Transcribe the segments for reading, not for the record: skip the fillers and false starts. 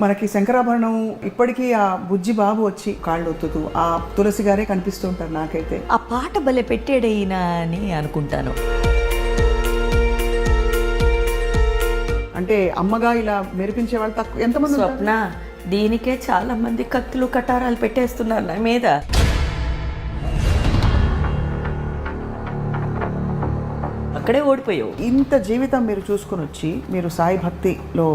మనకి శంకరాభరణం ఇప్పటికీ ఆ బుజ్జి బాబు వచ్చి కాళ్ళు ఒత్తుతూ ఆ తులసి గారే కనిపిస్తూ ఉంటారు నాకైతే. ఆ పాట భలే పెట్టాడైనా అని అనుకుంటాను. అంటే అమ్మగా ఇలా మెరిపించే వాళ్ళు తక్కువ ఎంతమంది ఉంటారు? స్వప్న, దీనికే చాలా మంది కత్తులు కటారాలు పెట్టేస్తున్నారు నా మీద. అక్కడే ఓడిపోయావు. ఇంత జీవితం మీరు చూసుకుని వచ్చి మీరు సాయి భక్తిలో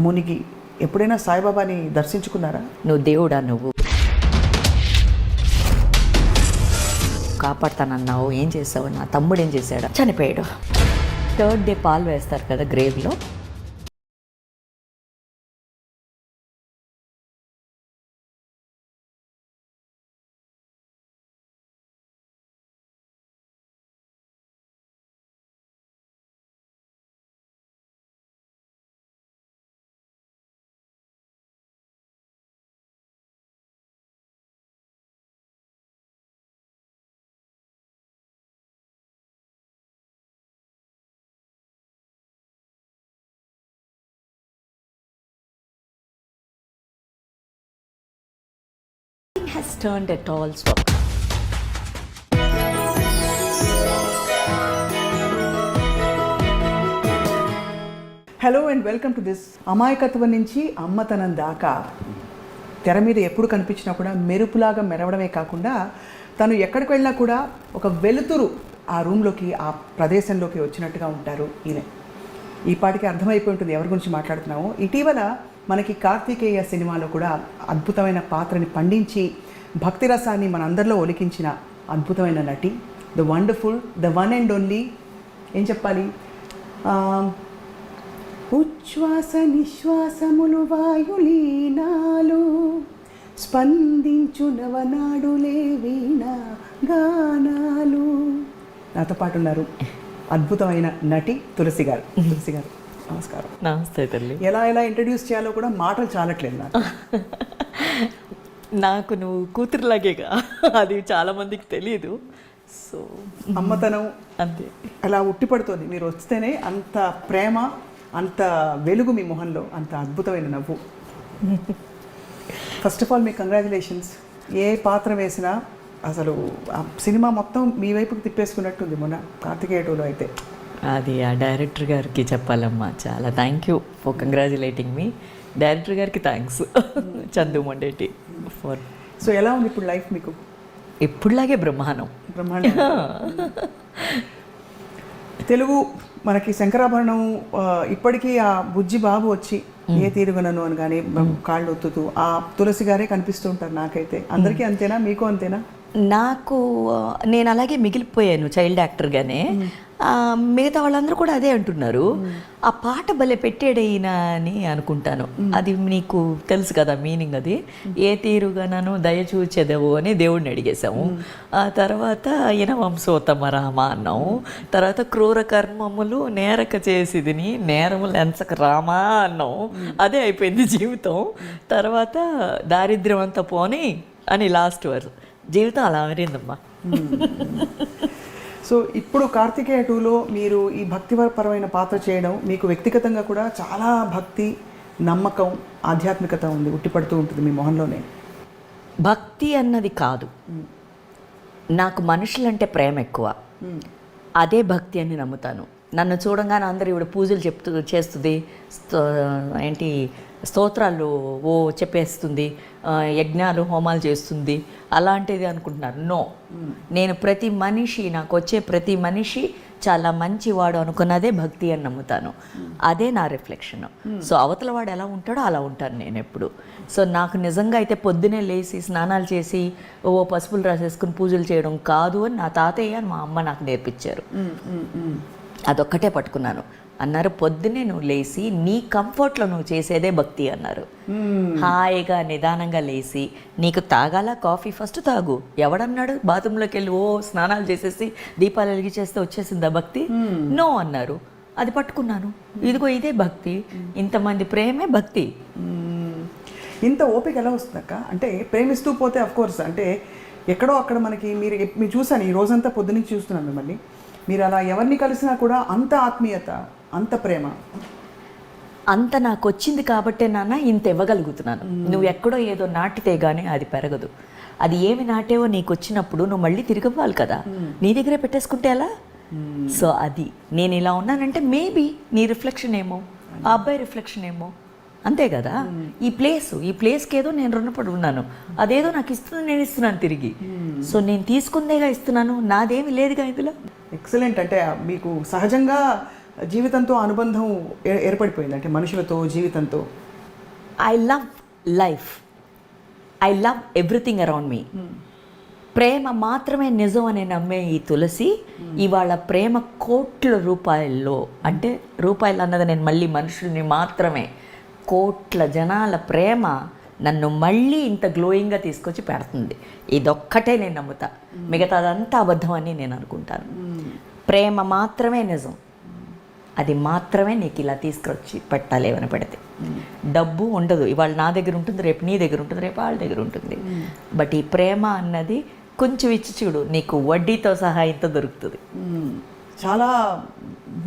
మునిగి ఎప్పుడైనా సాయిబాబాని దర్శించుకున్నారా? నువ్వు దేవుడా, నువ్వు కాపాడుతానన్నావు, ఏం చేసావు? నా తమ్ముడు ఏం చేశాడు? చనిపోయాడు. 3rd డే పాలు వేస్తారు కదా గ్రేవ్లో. Has turned at all, Swapna. Hello and welcome to this. అమాయకత్వం నుంచి అమ్మతనం దాకా తెర మీద ఎప్పుడు కనిపించినా కూడా మెరుపులాగా మెరవడమే కాకుండా తను ఎక్కడికి వెళ్ళినా కూడా ఒక వెలుతురు ఆ రూమ్లోకి, ఆ ప్రదేశంలోకి వచ్చినట్టుగా ఉంటారు ఈయన. ఈ పాటికి అర్థమైపోయి ఉంటుంది ఎవరి గురించి మాట్లాడుతున్నామో. ఇటీవల మనకి కార్తికేయ సినిమాలో కూడా అద్భుతమైన పాత్రని పండించి భక్తి రసాన్ని మనందరిలో ఒలికించిన అద్భుతమైన నటి, the wonderful, the one and only, ఏం చెప్పాలి, ఉచ్ఛ్వాస నిశ్వాసములు వాయులీనాలు స్పందించు నవనాడులే వీణ గానాలు. నాతో పాటు ఉన్నారు అద్భుతమైన నటి తులసి గారు. తులసి గారు నమస్కారం. నమస్తే తల్లి. ఎలా ఇంట్రడ్యూస్ చేయాలో కూడా మాటలు చాలట్లేదు నాకు. నాకు నువ్వు కూతురులాగేగా, అది చాలా మందికి తెలియదు. సో అమ్మతనం అంతే అలా ఉట్టిపడుతోంది. మీరు వస్తేనే అంత ప్రేమ, అంత వెలుగు మీ మొహంలో, అంత అద్భుతమైన నవ్వు. ఫస్ట్ ఆఫ్ ఆల్ మీకు కంగ్రాచులేషన్స్. ఏ పాత్ర వేసినా అసలు ఆ సినిమా మొత్తం మీ వైపుకి తిప్పేసుకున్నట్టుంది మొన్న కార్తికేయ 2లో అయితే. అది ఆ డైరెక్టర్ గారికి చెప్పాలమ్మా. చాలా thank you for congratulating me. Director గారికి thanks, Chandu Mondeti for. So ఎలా ఉంది ఇప్పుడు లైఫ్ మీకు? ఇప్పుడులాగే బ్రహ్మాండం. తెలుగు మనకి శంకరాభరణం ఇప్పటికీ ఆ బుజ్జి బాబు వచ్చి ఏ తీరుగునను అని కానీ కాళ్ళు ఒత్తుతూ ఆ తులసి గారే కనిపిస్తూ ఉంటారు నాకైతే. అందరికీ అంతేనా? మీకు అంతేనా? నాకు నేను అలాగే మిగిలిపోయాను చైల్డ్ యాక్టర్గానే. మిగతా వాళ్ళందరూ కూడా అదే అంటున్నారు. ఆ పాట భలే పెట్టాడైనా అని అనుకుంటాను. అది నీకు తెలుసు కదా మీనింగ్. అది ఏ తీరుగానను దయచూచెదవు అని దేవుడిని అడిగేశాము. ఆ తర్వాత ఈయన వంశోత్తమ రామ అన్నాము. తర్వాత క్రూర కర్మములు నేరక చేసిదిని నేరములు ఎంచక రామా అన్నాము. అదే అయిపోయింది జీవితం. తర్వాత దారిద్ర్యం అంతా పోని అని లాస్ట్ వర్స్. జీవితం అలా మారిందమ్మా. సో ఇప్పుడు కార్తికేయ 2లో మీరు ఈ భక్తిపరమైన పాత్ర చేయడం, మీకు వ్యక్తిగతంగా కూడా చాలా భక్తి, నమ్మకం, ఆధ్యాత్మికత ఉంది, ఉట్టిపడుతూ ఉంటుంది మీ మొహంలోనే. భక్తి అన్నది కాదు, నాకు మనుషులంటే ప్రేమ ఎక్కువ. అదే భక్తి అని నమ్ముతాను. నన్ను చూడంగానే అందరూ ఇవిడ పూజలు చేస్తుంది, ఏంటి స్తోత్రాలు చెప్పేస్తుంది, యజ్ఞాలు హోమాలు చేస్తుంది, అలాంటిది అనుకుంటున్నారు. నో, నేను ప్రతి మనిషి, నాకు వచ్చే ప్రతి మనిషి చాలా మంచివాడు అనుకున్నదే భక్తి అని నమ్ముతాను. అదే నా రిఫ్లెక్షన్. సో అవతల వాడు ఎలా ఉంటాడో అలా ఉంటాను నేను ఎప్పుడు. సో నాకు నిజంగా అయితే పొద్దునే లేచి స్నానాలు చేసి పసుపులు రాసేసుకుని పూజలు చేయడం కాదు అని నా తాతయ్య అని మా అమ్మ నాకు నేర్పించారు. అదొక్కటే పట్టుకున్నాను. అన్నారు, పొద్దున్నే నువ్వు లేచి నీ కంఫర్ట్లో నువ్వు చేసేదే భక్తి అన్నారు. హాయిగా నిదానంగా లేచి నీకు తాగాల కాఫీ ఫస్ట్ తాగు. ఎవడన్నాడు బాత్రూంలోకి వెళ్ళి స్నానాలు చేసేసి దీపాలు వెలిగించేస్తే వచ్చేసిందా భక్తి? నో అన్నారు. అది పట్టుకున్నాను. ఇదిగో ఇదే భక్తి. ఇంతమంది ప్రేమే భక్తి. ఇంత ఓపిక ఎలా వస్తుందక్క? అంటే ప్రేమిస్తూ పోతే అఫ్కోర్స్ అంటే ఎక్కడో అక్కడ మనకి మీరు చూసాను, ఈ రోజంతా పొద్దున్నుంచి చూస్తున్నాను మిమ్మల్ని. మీరు అలా ఎవరిని కలిసినా కూడా అంత ఆత్మీయత, అంత ప్రేమ. అంత నాకు వచ్చింది కాబట్టే నాన్న ఇంత ఇవ్వగలుగుతున్నాను. నువ్వు ఎక్కడో ఏదో నాటితే కానీ అది పెరగదు. అది ఏమి నాటేవో నీకు వచ్చినప్పుడు నువ్వు మళ్ళీ తిరిగి ఇవ్వాలి కదా, నీ దగ్గరే పెట్టేసుకుంటే ఎలా? సో అది నేను ఇలా ఉన్నానంటే మేబీ నీ రిఫ్లెక్షన్ ఏమో, ఆ అబ్బాయి రిఫ్లెక్షన్ ఏమో, అంతే కదా. ఈ ప్లేస్కి ఏదో నేను రుణపడి ఉన్నాను, అదేదో నాకు ఇస్తుంది, నేను ఇస్తున్నాను తిరిగి. సో నేను తీసుకుందేగా ఇస్తున్నాను, నాదేమి లేదుగా ఇందులో. ఎక్సలెంట్. అంటే మీకు సహజంగా జీవితంతో అనుబంధం ఏర్పడిపోయింది, అంటే మనుషులతో, జీవితంతో. I love life, I love everything around me. ప్రేమ మాత్రమే నిజం అని నమ్మే ఈ తులసి ఇవాళ ప్రేమ కోట్ల రూపాయల్లో, అంటే రూపాయలు అన్నది నేను మళ్ళీ మనుషుల్ని మాత్రమే, కోట్ల జనాల ప్రేమ నన్ను మళ్ళీ ఇంత గ్లోయింగ్గా తీసుకొచ్చి పెడుతుంది. ఇదొక్కటే నేను నమ్ముతా, మిగతాదంతా అబద్ధం అని నేను అనుకుంటాను. ప్రేమ మాత్రమే నిజం, అది మాత్రమే నీకు ఇలా తీసుకొచ్చి పెట్టాలి ఏమైనా పెడితే. డబ్బు ఉండదు, ఇవాళ నా దగ్గర ఉంటుంది, రేపు నీ దగ్గర ఉంటుంది, రేపు వాళ్ళ దగ్గర ఉంటుంది. బట్ ఈ ప్రేమ అన్నది కొంచెం ఇచ్చి చూడు, నీకు వడ్డీతో సహా ఇంత దొరుకుతుంది. చాలా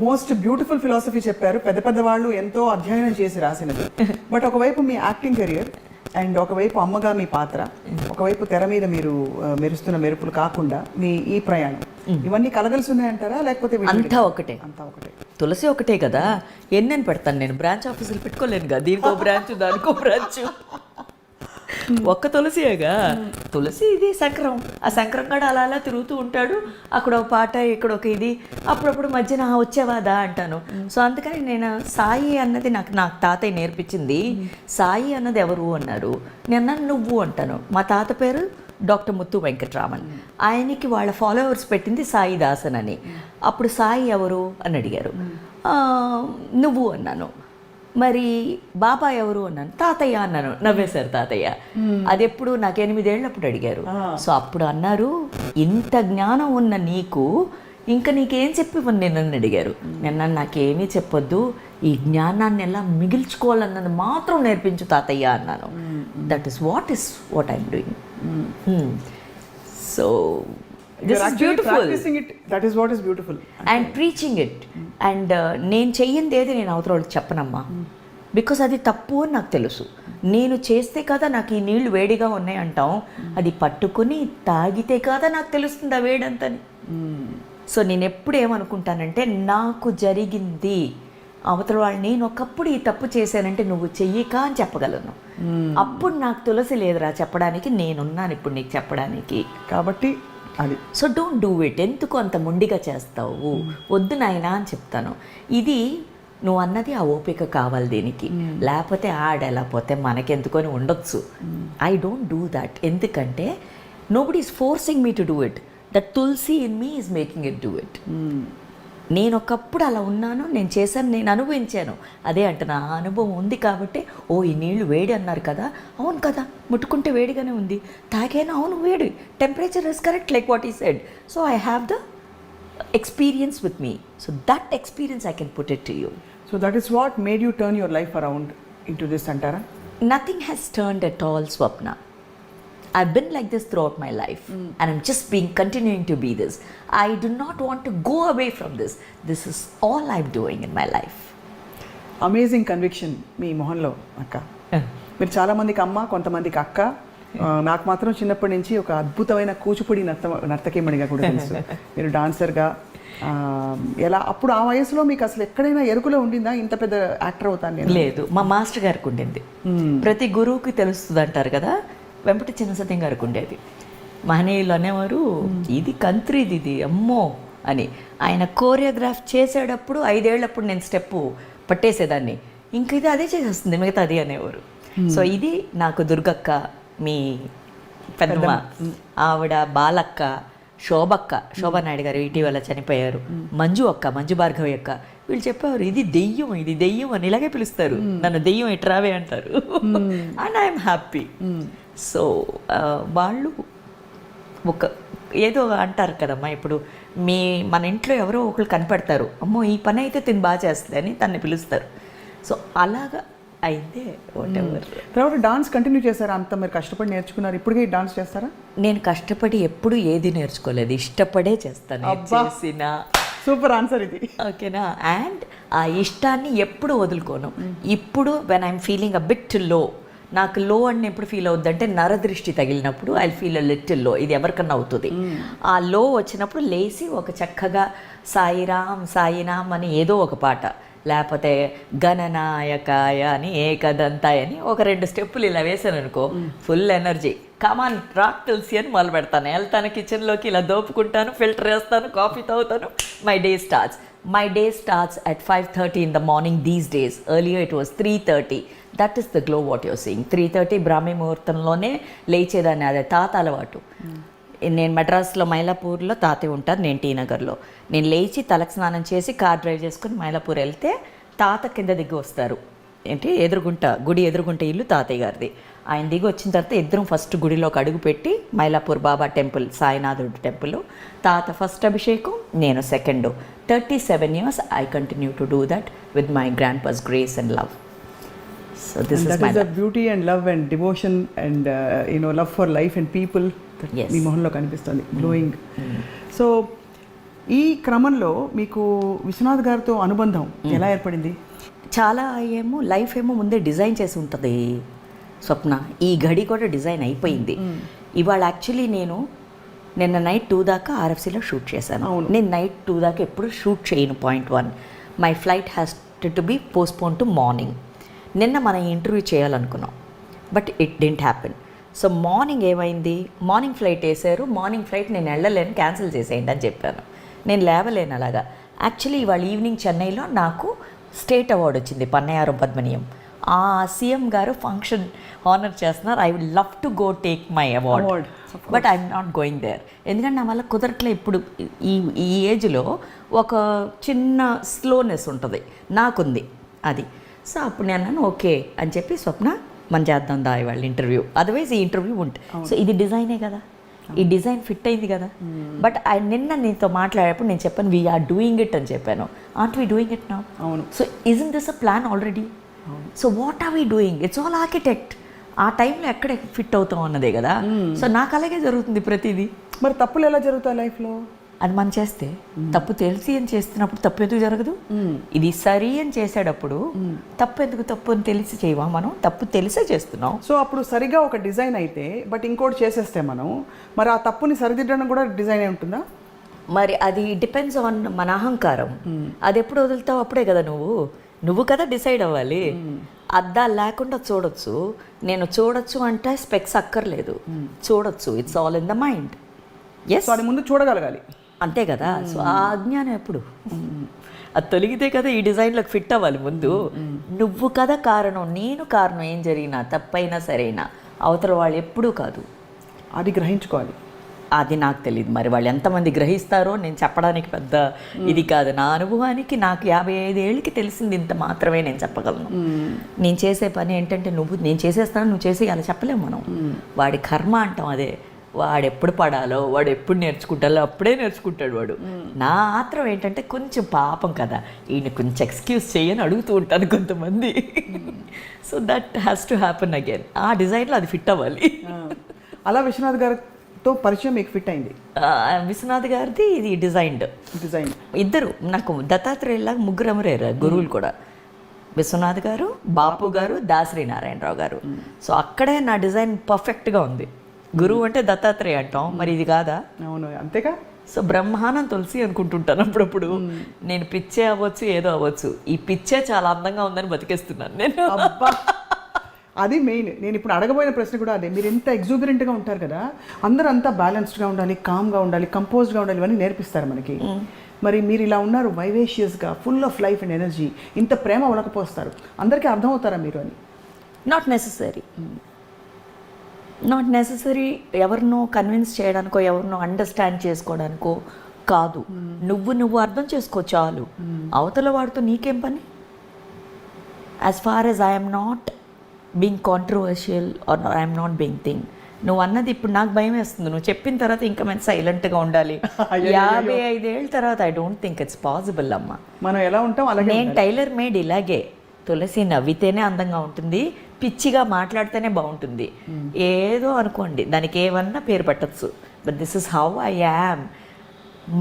మోస్ట్ బ్యూటిఫుల్ ఫిలాసఫీ చెప్పారు, పెద్ద పెద్ద వాళ్ళు ఎంతో అధ్యయనం చేసి రాసినది. బట్ ఒకవైపు మీ యాక్టింగ్ కెరియర్ అండ్ ఒకవైపు అమ్మగా మీ పాత్ర, ఒకవైపు తెర మీద మీరు మెరుస్తున్న మెరుపులు కాకుండా మీ ఈ ప్రయాణం, ఇవన్నీ కలగలిసి ఉన్నాయంటారా, లేకపోతే అంతా ఒకటే? అంతా ఒకటే. తులసి ఒకటే కదా, ఎన్నెన్ని పెడతాను నేను, బ్రాంచ్ ఆఫీసులు పెట్టుకోలేను కదా, దీనికో బ్రాంచ్ దానికో బ్రాంచ్, ఒక్క తులసియేగా. తులసి ఇది శంకరం, ఆ శంకరం కూడా అలా అలా తిరుగుతూ ఉంటాడు, అక్కడ ఒక పాట, ఇక్కడ ఒక ఇది, అప్పుడప్పుడు మధ్యన వచ్చేవాదా అంటాను. సో అందుకని నేను సాయి అన్నది నాకు తాతయ్య నేర్పించింది. సాయి అన్నది ఎవరు అన్నారు, నేను నువ్వు అంటాను. మా తాత పేరు డాక్టర్ ముత్తు వెంకట్రామన్, ఆయనకి వాళ్ళ ఫాలోవర్స్ పెట్టింది సాయి దాసన్ అని. అప్పుడు సాయి ఎవరు అని అడిగారు, నువ్వు అన్నాను. మరి బాబా ఎవరు అన్నాను, తాతయ్య అన్నాను. నవ్వేశారు తాతయ్య. అది ఎప్పుడు నాకు 8 ఏళ్ళప్పుడు అడిగారు. సో అప్పుడు అన్నారు, ఇంత జ్ఞానం ఉన్న నీకు ఇంకా నీకేం చెప్పివ్వను నేను అని అడిగారు. నిన్న నాకేమీ చెప్పొద్దు, ఈ జ్ఞానాన్ని ఎలా మిగిల్చుకోవాలన్నది మాత్రం నేర్పించు తాతయ్య అన్నాను. That is what I'm doing. So this is beautiful, that is what is beautiful and preaching it. And నేను చెయ్యింది ఏది నేను అవతల వాళ్ళకి చెప్పనమ్మా, బికాస్ అది తప్పు అని నాకు తెలుసు. నేను చేస్తే కదా నాకు ఈ నీళ్లు వేడిగా ఉన్నాయి అంటాం, అది పట్టుకుని తాగితే కదా నాకు తెలుస్తుంది ఆ వేడంతని. సో నేను ఎప్పుడు ఏమనుకుంటానంటే, నాకు జరిగింది అవతల వాళ్ళు, నేను ఒకప్పుడు ఈ తప్పు చేశానంటే నువ్వు చెయ్యక అని చెప్పగలను. అప్పుడు నాకు తులసి లేదురా చెప్పడానికి, నేనున్నాను ఇప్పుడు నీకు చెప్పడానికి. కాబట్టి అది. So don't do it. ఎందుకు అంత మొండిగా చేస్తావు, వద్దు నాయనా అని చెప్తాను. ఇది నువ్వు అన్నది ఆ ఓపిక కావాలి దీనికి, లేకపోతే ఆడెలా పోతే మనకెందుకొని ఉండొచ్చు. I don't do that. ఎందుకంటే nobody is forcing me to do it, that Tulasi in me is making it do it. నేను ఒకప్పుడు అలా ఉన్నాను, నేను చేశాను, నేను అనుభవించాను. అదే అంటే నా అనుభవం ఉంది కాబట్టి, ఓ ఈ నీళ్లు వేడి అన్నారు కదా, అవును కదా, ముట్టుకుంటే వేడిగానే ఉంది, తాగాను, అవును వేడి, temperature is correct like what he said. So I have the experience with me. So that experience I can put it to you. So that is what made you turn your life around into this అంటారా? Nothing has turned at all, Swapna. I've been like this throughout my life, and I'm just continuing to be this. I do not want to go away from this. This is all I'm doing in my life. Amazing conviction మీ మొహంలో అక్క. మీరు చాలామందికి అమ్మ, కొంతమందికి అక్క. నాకు మాత్రం చిన్నప్పటి నుంచి ఒక అద్భుతమైన కూచిపూడి నర్తకీమణిగా కూడా తెలుసు. మీరు డాన్సర్గా ఎలా, అప్పుడు ఆ వయసులో మీకు అసలు ఎక్కడైనా ఎరుకులో ఉండిందా ఇంత పెద్ద యాక్టర్ అవుతాను నేను? లేదు, మా మాస్టర్ గారికి ఉండింది. ప్రతి గురువుకి తెలుస్తుంది అంటారు కదా, వెంపటి చిన్నసత్యం గారికి ఉండేది. మహనీయులు అనేవారు, ఇది కంత్రిది, ఇది అమ్మో అని. ఆయన కోరియోగ్రాఫ్ చేసేటప్పుడు 5 ఏళ్ళప్పుడు నేను స్టెప్పు పట్టేసేదాన్ని, ఇంక ఇది అదే చేసేస్తుంది మిగతా అది అనేవారు. సో ఇది నాకు దుర్గక్క, మీ పెద్దమ్మ, ఆవిడ బాలక్క, శోభా నాయుడు గారు ఇటీవల చనిపోయారు, మంజు అక్క, మంజు భార్గవి అక్క, వీళ్ళు చెప్పేవారు ఇది దెయ్యం, ఇది దెయ్యం అని ఇలాగే పిలుస్తారు నన్ను, దెయ్యం ఎట్రావే అంటారు. And I'm happy. సో వాళ్ళు ఒక ఏదో అంటారు కదమ్మా, ఇప్పుడు మన ఇంట్లో ఎవరో ఒకరు కనిపెడతారు, అమ్మో ఈ పని అయితే తిని బాగా చేస్తుంది అని తనని పిలుస్తారు. సో అలాగా అయితే తర్వాత డాన్స్ కంటిన్యూ చేస్తారా? అంత మీరు కష్టపడి నేర్చుకున్నారు, ఇప్పటికే డాన్స్ చేస్తారా? నేను కష్టపడి ఎప్పుడు ఏది నేర్చుకోలేదు, ఇష్టపడే చేస్తాను. చేసిన సూపర్ ఆన్సర్ ఇది. ఓకేనా. అండ్ ఆ ఇష్టాన్ని ఎప్పుడు వదులుకోను. ఇప్పుడు when I'm feeling a bit లో, నాకు లో అని ఎప్పుడు ఫీల్ అవుద్దంటే నరదృష్టి తగిలినప్పుడు ఐ ఫీల్ అ లిటిల్ లో. ఇది ఎవరికన్నా అవుతుంది. ఆ లో వచ్చినప్పుడు లేచి ఒక చక్కగా సాయిరామ్ సాయిరామ్ అని ఏదో ఒక పాట, లేకపోతే గణనాయకాయ అని ఏకదంతాయ అని ఒక 2 స్టెప్పులు ఇలా వేసాను అనుకో, ఫుల్ ఎనర్జీ. కమాన్ రాక్ తులసి అని మొదలు పెడతాను. వెళ్తాను కిచెన్లోకి, ఇలా దోపుకుంటాను, ఫిల్టర్ వేస్తాను, కాఫీ తాగుతాను. My day starts at 5:30 in the morning these days. Earlier it was 3:30. That is the glow what you're seeing. 3:30 బ్రాహ్మీ ముహూర్తంలోనే లేచేదాన్ని. అదే తాత అలవాటు. నేను మెడ్రాస్లో మైలాపూర్లో తాతయ్య ఉంటారు, నేను టీ నగర్లో. నేను లేచి తలకు స్నానం చేసి కార్ డ్రైవ్ చేసుకుని మైలాపూర్ వెళ్తే తాత కింద దిగి వస్తారు. గుడి ఎదురుగుంట ఇల్లు తాతయ్య గారిది. ఆయన దిగి వచ్చిన తర్వాత ఇద్దరం ఫస్ట్ గుడిలోకి అడుగు పెట్టి, మైలాపూర్ బాబా టెంపుల్, సాయినాథుడు టెంపుల్, తాత ఫస్ట్ అభిషేకం, నేను second. 37 years I continue to do that with my grandpa's grace and love. So this is my the beauty and love and devotion and love for life and people. Yes. మీ మొహంలో కనిపిస్తుంది glowing. So ఈ క్రమంలో మీకు విశ్వనాథ్ గారితో అనుబంధం ఎలా ఏర్పడింది? చాలా లైఫ్ ఏమో ముందే డిజైన్ చేసి ఉంటుంది స్వప్న. ఈ గడి కూడా డిజైన్ అయిపోయింది. ఇవాళ యాక్చువల్లీ నేను నిన్న నైట్ 2 దాకా ఆర్ఎఫ్సీలో షూట్ చేశాను. నేను నైట్ 2 దాకా ఎప్పుడు షూట్ చేయను. .1 my flight has to be postpone to morning. నిన్న మనం ఇంటర్వ్యూ చేయాలనుకున్నాం, but it didn't happen. So morning ఏమైంది, మార్నింగ్ ఫ్లైట్ వేసారు. మార్నింగ్ ఫ్లైట్ నేను వెళ్ళలేను, క్యాన్సిల్ చేసేయండి అని చెప్పాను. నేను లేవలేను అలాగా. యాక్చువల్లీ ఇవాళ ఈవినింగ్ చెన్నైలో నాకు స్టేట్ అవార్డు వచ్చింది, పన్నయారం పద్మనియం. ఆ సీఎం గారు ఫంక్షన్ ఆనర్ చేస్తున్నారు. I will love to go take my award, but I'm not going there. ఎందుకంటే నా వల్ల కుదరట్లే. ఇప్పుడు ఈ ఏజ్లో ఒక చిన్న స్లోనెస్ ఉంటుంది, నాకుంది అది. సో అప్పుడు నేను అన్నాను ఓకే అని చెప్పి, స్వప్న మనం చేద్దాం దా ఇవాళ ఇంటర్వ్యూ, అదర్వైజ్ ఈ ఇంటర్వ్యూ ఉంటుంది. సో ఇది డిజైనే కదా, ఈ డిజైన్ ఫిట్ అయింది కదా. బట్ నిన్న నీతో మాట్లాడేటప్పుడు నేను చెప్పాను వీఆర్ డూయింగ్ ఇట్ అని చెప్పాను. Are we doing it now? అవును. So isn't this a plan already? So what are we doing? It's all architect. ఆ టైంలో ఎక్కడ ఫిట్ అవుతాం అన్నదే కదా. సో నాకు అలాగే జరుగుతుంది ప్రతిదీ. మరి తప్పులు ఎలా జరుగుతాయి లైఫ్లో? అది మనం చేస్తే తప్పు తెలిసి అని చేస్తున్నప్పుడు తప్పు ఎందుకు జరగదు? ఇది సరి అని చేసేటప్పుడు తప్పు అని తెలిసి చేయవా? మనం తప్పు తెలిసే చేస్తున్నాం. సో అప్పుడు సరిగా ఒక డిజైన్ అయితే, బట్ ఇంకోటి చేసేస్తే మనం, మరి ఆ తప్పుని సరిదిద్దడం కూడా డిజైన్ అయి ఉంటుందా? మరి అది డిపెండ్స్ ఆన్ మన అహంకారం. అది ఎప్పుడు వదులుతావు అప్పుడే కదా నువ్వు కదా డిసైడ్ అవ్వాలి. అద్దాలు లేకుండా చూడొచ్చు. నేను చూడొచ్చు అంటే స్పెక్స్ అక్కర్లేదు, చూడొచ్చు. It's all in the mind. Yes, అది ముందు చూడగలగాలి, అంతే కదా. సో ఆ అజ్ఞానం ఎప్పుడు అది తొలగితే కదా ఈ డిజైన్లోకి ఫిట్ అవ్వాలి. ముందు నువ్వు కదా కారణం, నేను కారణం. ఏం జరిగినా తప్పైనా సరైనా అవతల వాళ్ళు ఎప్పుడూ కాదు. అది గ్రహించుకోవాలి. అది నాకు తెలియదు, మరి వాళ్ళు ఎంతమంది గ్రహిస్తారో నేను చెప్పడానికి పెద్ద ఇది కాదు. నా అనుభవానికి నాకు 55 ఏళ్ళకి తెలిసింది ఇంత మాత్రమే నేను చెప్పగలను. నేను చేసే పని ఏంటంటే నేను చేసేస్తాను, నువ్వు చేసేయాలి చెప్పలేము మనం. వాడి కర్మ అంటాం అదే. వాడు ఎప్పుడు పడాలో, వాడు ఎప్పుడు నేర్చుకుంటాలో అప్పుడే నేర్చుకుంటాడు వాడు. నా ఆత్రం ఏంటంటే కొంచెం పాపం కదా, ఈయన కొంచెం ఎక్స్క్యూజ్ చేయని అడుగుతూ ఉంటాను కొంతమంది. So that has to happen again. ఆ డిజైన్లో అది ఫిట్ అవ్వాలి. అలా విశ్వనాథ్ గారితో పరిచయం మీకు ఫిట్ అయింది? విశ్వనాథ్ గారిది ఇది డిజైన్. ఇద్దరు నాకు దత్తాత్రేయులాగా ముగ్గురు అమరేరు గురువులు కూడా. విశ్వనాథ్ గారు, బాపు గారు, దాసరి నారాయణరావు గారు. సో అక్కడే నా డిజైన్ పర్ఫెక్ట్గా ఉంది. గురువు అంటే దత్తాత్రేయ అంటాం, మరి ఇది కాదా? అవును, అంతేగా. సో బ్రహ్మానం తులసి అనుకుంటుంటాను అప్పుడప్పుడు. నేను పిచ్చే అవ్వచ్చు, ఏదో అవ్వచ్చు. ఈ పిచ్చే చాలా అందంగా ఉందని బతికేస్తున్నాను నేను. అది మెయిన్. నేను ఇప్పుడు అడగబోయిన ప్రశ్న కూడా అదే. మీరు ఎంత ఎగ్జూబరెంట్గా ఉంటారు కదా, అందరూ అంతా బ్యాలెన్స్డ్గా ఉండాలి, కామ్గా ఉండాలి, కంపోజ్డ్గా ఉండాలి, ఇవన్నీ నేర్పిస్తారు మనకి. మరి మీరు ఇలా ఉన్నారు, వైవేషియస్గా, full of life and energy, ఇంత ప్రేమ ఉలకపోస్తారు. అందరికీ అర్థమవుతారా మీరు అని? Not necessary. ఎవరినో కన్విన్స్ చేయడానికో, ఎవరినో అండర్స్టాండ్ చేసుకోవడానికో కాదు. నువ్వు అర్థం చేసుకో చాలు. అవతల వాడితో నీకేం పని? As far as I'm not being controversial or I'm not being thing. నువ్వు అన్నది ఇప్పుడు నాకు భయం వేస్తుంది. నువ్వు చెప్పిన తర్వాత ఇంకా మేము సైలెంట్గా ఉండాలి. 55 ఏళ్ళ తర్వాత I don't think it's possible అమ్మా. మనం ఎలా ఉంటాం అలాగే. నేను టైలర్ మేడ్ ఇలాగే. తులసి నవ్వితేనే అందంగా ఉంటుంది, పిచ్చిగా మాట్లాడితేనే బాగుంటుంది. ఏదో అనుకోండి, దానికి ఏమన్నా పేరు పెట్టచ్చు, but this is how I am.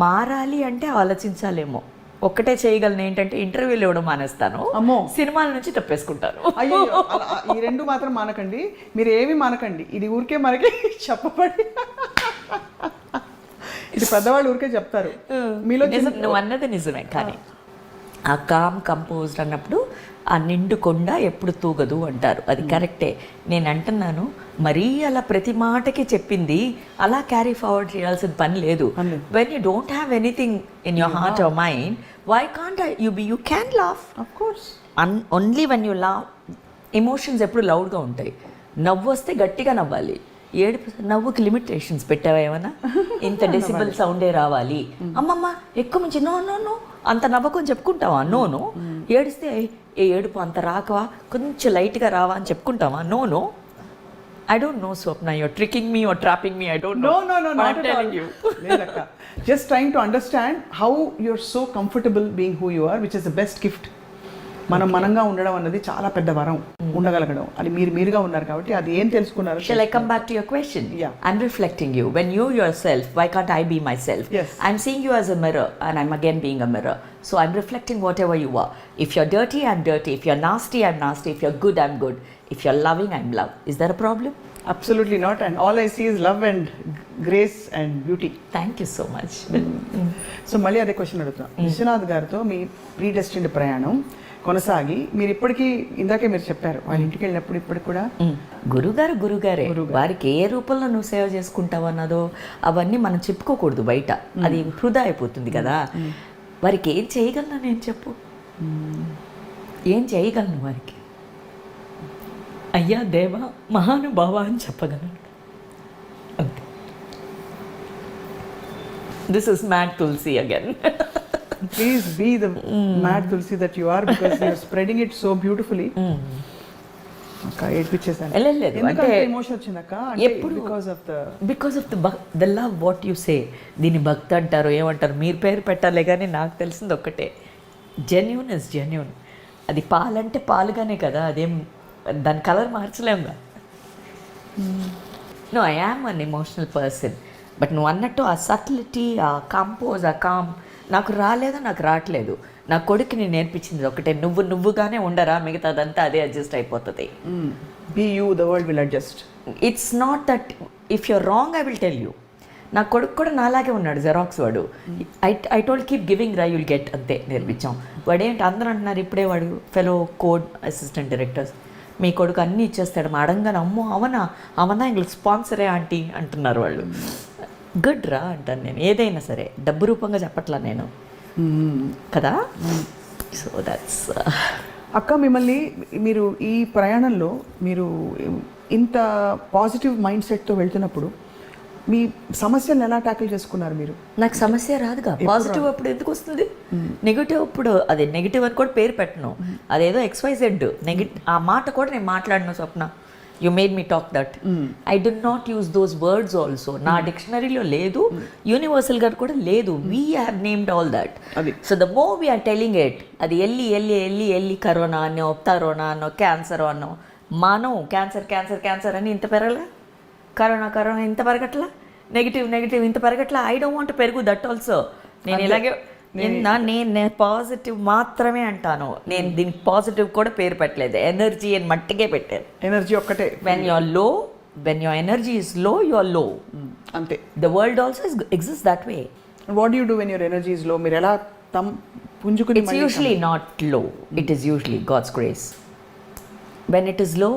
మారాలి అంటే ఆలోచించాలేమో. ఒక్కటే చేయగలను ఏంటంటే ఇంటర్వ్యూలు ఇవ్వడం మానేస్తాను, అమ్మో. సినిమాల నుంచి తప్పేసుకుంటాను. అయ్యో ఈ రెండు మాత్రం మానకండి, మీరు ఏమి మానకండి, ఇది ఊరికే మనకి చెప్పబడి ఇది పెద్దవాళ్ళు ఊరికే చెప్తారు. మీలో నువ్వు అన్నది నిజమే, కానీ ఆ కామ్ కంపోజ్డ్ అన్నప్పుడు ఆ నిండు కొండ ఎప్పుడు తూగదు అంటారు, అది కరెక్టే. నేను అంటున్నాను మరీ అలా ప్రతి మాటకి చెప్పింది అలా క్యారీ ఫార్వర్డ్ చేయాల్సిన పని లేదు. When you don't have anything in your heart or mind, why can't you can laugh. Of course only when you laugh. Emotions ఎప్పుడు లౌడ్గా ఉంటాయి, నవ్వు వస్తే గట్టిగా నవ్వాలి. నవ్వుకి లిమిటేషన్స్ పెట్టావా ఏమన్నా? ఇంత డెసిబల్ సౌండే రావాలి, అమ్మమ్మ ఎక్కువ మించి నో నో నో అంత నవ్వకం చెప్పుకుంటావా? No no. ఏడిస్తే ఏ ఏడుపు అంత రాకవా, కొంచెం లైట్గా రావా అని చెప్పుకుంటావా? No no. I don't know, Swapna. You're tricking me or trapping me. I don't know. No, But not I'm at telling all. you. Ledakka. Just trying to understand how you're so comfortable being who you are, which is the best gift. మనం మనంగా ఉండడం అన్నది చాలా పెద్ద వరం, ఉండగలగడం. అది మీరుగా ఉన్నారు కాబట్టి అది ఏం తెలుసుకున్నారు. Shall I come back to your question? Yeah. I'm reflecting you. When you yourself, why can't I be myself? Yes. I'm seeing you as a mirror and I'm again being a mirror. So I'm reflecting whatever you are. If you're dirty, I'm dirty. If you're nasty, I'm nasty. If you're good, I'm good. If you're loving, I'm love. Is there a problem? Absolutely not. And all I see is love and grace and beauty. Thank you so much. So మళ్ళీ అదే question అడుగుతున్నాను. విశ్వనాథ్ గారితో మీ ప్రీడెస్టిన్డ్ ప్రయాణం కొనసాగి మీరు ఇప్పటికీ, ఇందాకే మీరు చెప్పారు వాళ్ళ ఇంటికి వెళ్ళినప్పుడు ఇప్పటికి కూడా గురుగారే వారికి ఏ రూపంలో నువ్వు సేవ చేసుకుంటావు అన్నదో అవన్నీ మనం చెప్పుకోకూడదు బయట, అది వృధా అయిపోతుంది కదా. వారికి ఏం చేయగలను నేను చెప్పు, ఏం చేయగలను వారికి? అయ్యా దేవా మహానుభావ అని చెప్పగలను అంతే. This is mad Tulasi again. Please be the mad Tulsi that you are, because you are spreading it so beautifully. అక్క ఏడ్పించేసాను. లేదు ఎందుకంటే ఎమోషన్ వచ్చిందక్క, ఎప్పుడు because of the love what you say. దీన్ని భక్తి అంటారు ఏమంటారు, మీరు పేరు పెట్టాలి, కానీ నాకు తెలిసింది ఒక్కటే, జెన్యూన్ ఇస్ జెన్యూన్. అది పాలంటే పాలుగానే కదా, అదేం దాని కలర్ మార్చలేముగా. No, I am unemotional person. But నువ్వు అన్నట్టు ఆ సటిలిటీ, ఆ కంపోజ్, ఆ కామ్ నాకు రాలేదు, నాకు రావట్లేదు. నా కొడుకు నేను నేర్పించింది ఒకటే, నువ్వుగానే ఉండరా, మిగతాదంతా అదే అడ్జస్ట్ అయిపోతుంది. Be you, the world will adjust. It's not that if you're wrong I will tell you. నా కొడుకు కూడా నాలాగే ఉన్నాడు, జెరాక్స్ వాడు. ఐ టోల్డ్ కీప్ గివింగ్ రా యుల్ గెట్, అంతే నేర్పించాం. వాడేంటి అందరూ అంటున్నారు ఇప్పుడే, వాడు ఫెలో కోడ్ అసిస్టెంట్ డైరెక్టర్స్, మీ కొడుకు అన్నీ ఇచ్చేస్తాడు మా అడంగానే. అమ్మో అవనా ఇంగ్లీష్ స్పాన్సరే ఆంటీ అంటున్నారు వాళ్ళు. గుడ్ రా అంటాను నేను, ఏదైనా సరే డబ్బు రూపంగా చెప్పట్లా నేను కదా. సో దట్స్ అక్క, మిమ్మల్ని మీరు ఈ ప్రయాణంలో మీరు ఇంత పాజిటివ్ మైండ్ సెట్తో వెళ్తున్నప్పుడు మీ సమస్యలను ఎలా ట్యాకిల్ చేసుకున్నారు మీరు? నాకు సమస్య రాదుగా, పాజిటివ్ అప్పుడు ఎందుకు వస్తుంది? నెగిటివ్ అప్పుడు, అదే నెగిటివ్ అని కూడా పేరు పెట్టను, అదేదో XYZ నెగిటివ్, ఆ మాట కూడా నేను మాట్లాడను. Swapna, you made me talk that. I do not use those words also. నా డిక్షనరీలో లేదు, యూనివర్సల్ గా కూడా లేదు. We have named all that. So the more we are telling it, అది ఎల్లి కరోనా అనో, తరోనా అనో, క్యాన్సర్ అనో, మనం క్యాన్సర్ అని ఇంత పెరగలే, కరోనా ఇంత పెరగట్లా, నెగిటివ్ ఇంత పెరగట్లా. ఐ డోంట్ వాంట్ పెరుగు దట్ ఆల్సో. నేను ఇలాగే నేను పాజిటివ్ మాత్రమే అంటాను. నేను దీనికి పాజిటివ్ కూడా పేరు పెట్టలేదు, ఎనర్జీ అని మట్టికే పెట్టాను. ఎనర్జీ ఒక్కటే. When you're low, when your energy is low, you are low. అంతే. The world also exist that way. What you do when your energy is low? మీరు ఎలా పుంజుకుని? It's usually not low, it is usually God's grace. When it is low,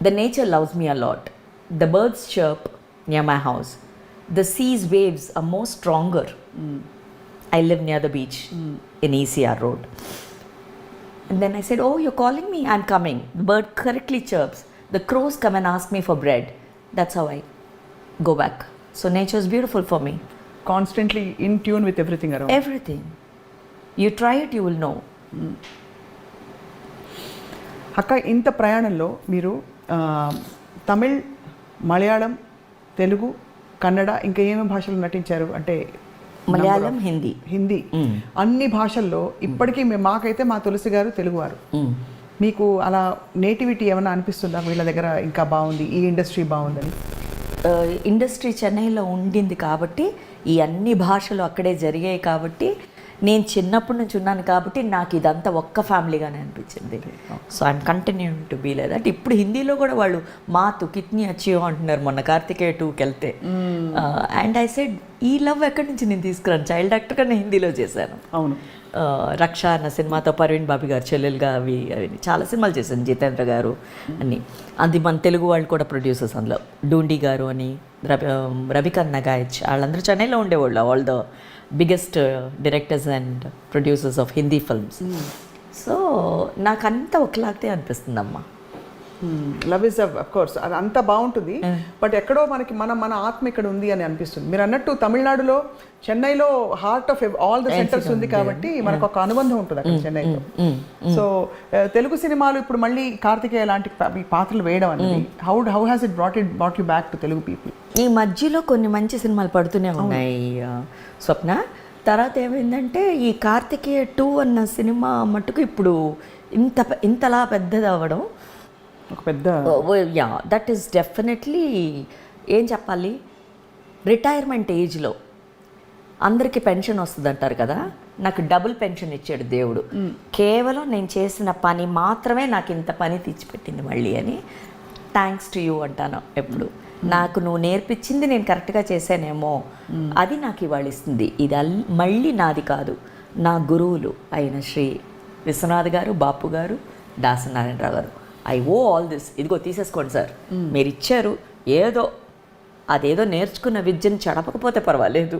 the nature loves me a lot. The birds chirp near my house. The sea's waves are more stronger. I live near the beach in ECR Road. And then I said, oh, you're calling me? I'm coming. The bird correctly chirps. The crows come and ask me for bread. That's how I go back. So nature is beautiful for me. Constantly in tune with everything around. Everything. You try it, you will know. అక్క, ఇంత ప్రయాణంలో మీరు తమిళ్, మలయాళం, తెలుగు, కన్నడ, ఇంకా ఏమేమి భాషలు నటించారు? అంటే మలయాళం, హిందీ, అన్ని భాషల్లో. ఇప్పటికీ మాకైతే మా తులసి గారు తెలుగువారు. మీకు అలా నేటివిటీ ఏమైనా అనిపిస్తుందా వీళ్ళ దగ్గర ఇంకా బాగుంది, ఈ ఇండస్ట్రీ బాగుందని? ఇండస్ట్రీ చెన్నైలో ఉండింది కాబట్టి ఈ అన్ని భాషలు అక్కడే జరిగాయి కాబట్టి నేను చిన్నప్పటి నుంచి ఉన్నాను కాబట్టి నాకు ఇదంతా ఒక్క ఫ్యామిలీగానే అనిపించింది. So I'm continuing to be like that. ఇప్పుడు హిందీలో కూడా వాళ్ళు మాతు కిత్ని అచ్చియో అంటున్నారు మొన్న కార్తికేయ 2కి వెళ్తే. అండ్ ఐ సెడ్ ఈ లవ్ ఎక్కడి నుంచి నేను తీసుకురాను, చైల్డ్ యాక్టర్గా నేను హిందీలో చేశాను. అవును. రక్ష అన్న సినిమాతో పర్వీన్ బాబీ గారు చెల్లెలుగా అవి చాలా సినిమాలు చేశాను, జితేంద్ర గారు అని. అది మన తెలుగు వాళ్ళు కూడా ప్రొడ్యూసర్స్ అందులో డూండి గారు అని, రవికన్న గాయచ్, వాళ్ళందరూ చెన్నైలో ఉండేవాళ్ళు, all the biggest directors and producers of Hindi films. So నాకంతా ఒకలాగే అనిపిస్తుందమ్మా. లవ్ ఇస్ అఫ్ కోర్స్ అది అంతా బాగుంటుంది, బట్ ఎక్కడో మనకి మన ఆత్మ ఇక్కడ ఉంది అని అనిపిస్తుంది. మీరు అన్నట్టు తమిళనాడులో చెన్నైలో heart of all the centres ఉంది కాబట్టి మనకు ఒక అనుబంధం ఉంటుంది అక్కడ చెన్నైలో. సో తెలుగు సినిమాలు ఇప్పుడు మళ్ళీ కార్తికేయ లాంటి పాత్రలు వేయడం అనేది how has it brought you back to Telugu people? ఈ మధ్యలో కొన్ని మంచి సినిమాలు పడుతూనే ఉన్నాయి స్వప్న. తర్వాత ఏమైందంటే ఈ కార్తికేయ 2 అన్న సినిమా మట్టుకు ఇప్పుడు ఇంతలా పెద్దది అవ్వడం ఒక పెద్ద యా దట్ ఈస్ డెఫినెట్లీ. ఏం చెప్పాలి, రిటైర్మెంట్ ఏజ్లో అందరికీ పెన్షన్ వస్తుంది అంటారు కదా, నాకు డబుల్ పెన్షన్ ఇచ్చాడు దేవుడు. కేవలం నేను చేసిన పని మాత్రమే నాకు ఇంత పని తెచ్చిపెట్టింది మళ్ళీ అని. థ్యాంక్స్ టు యూ అంటాను ఎప్పుడు. నాకు నువ్వు నేర్పించింది నేను కరెక్ట్గా చేశానేమో, అది నాకు ఇవాళ ఇస్తుంది. ఇది మళ్ళీ నాది కాదు, నా గురువులు అయిన శ్రీ విశ్వనాథ్ గారు, బాపు గారు, దాసనారాయణరావు గారు. I owe all this. ఇదిగో తీసేసుకోండి సార్, మీరు ఇచ్చారు, అదేదో నేర్చుకున్న విద్యను చెడపకపోతే పర్వాలేదు,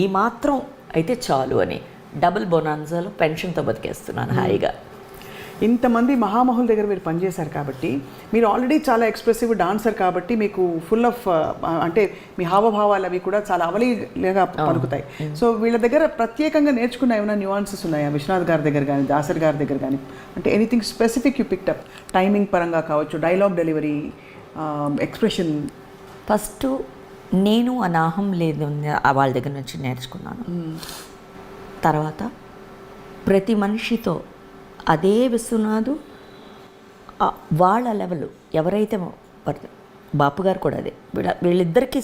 ఈ మాత్రం అయితే చాలు అని డబుల్ బొనాన్జాలో పెన్షన్తో బతికేస్తున్నాను హాయిగా. ఇంతమంది మహామహుల దగ్గర మీరు పనిచేశారు కాబట్టి, మీరు ఆల్రెడీ చాలా ఎక్స్ప్రెసివ్ డాన్సర్ కాబట్టి మీకు ఫుల్ ఆఫ్ అంటే మీ హావభావాలు అవి కూడా చాలా అవలీగా పలుకుతాయి. సో వీళ్ళ దగ్గర ప్రత్యేకంగా నేర్చుకున్న ఏమైనా న్యూఆన్సెస్ ఉన్నాయా? విశ్వనాథ్ గారి దగ్గర కానీ, దాసరి గారి దగ్గర కానీ, అంటే anything specific you picked up, timing పరంగా కావచ్చు, డైలాగ్ డెలివరీ, ఎక్స్ప్రెషన్? ఫస్ట్ నేను అనాహం లేదు వాళ్ళ దగ్గర నుంచి నేర్చుకున్నాను. తర్వాత ప్రతి మనిషితో అదే విశ్వనాథు వాళ్ళ లెవెల్ ఎవరైతే బాపు గారు కూడా అదే, వీళ్ళిద్దరికీ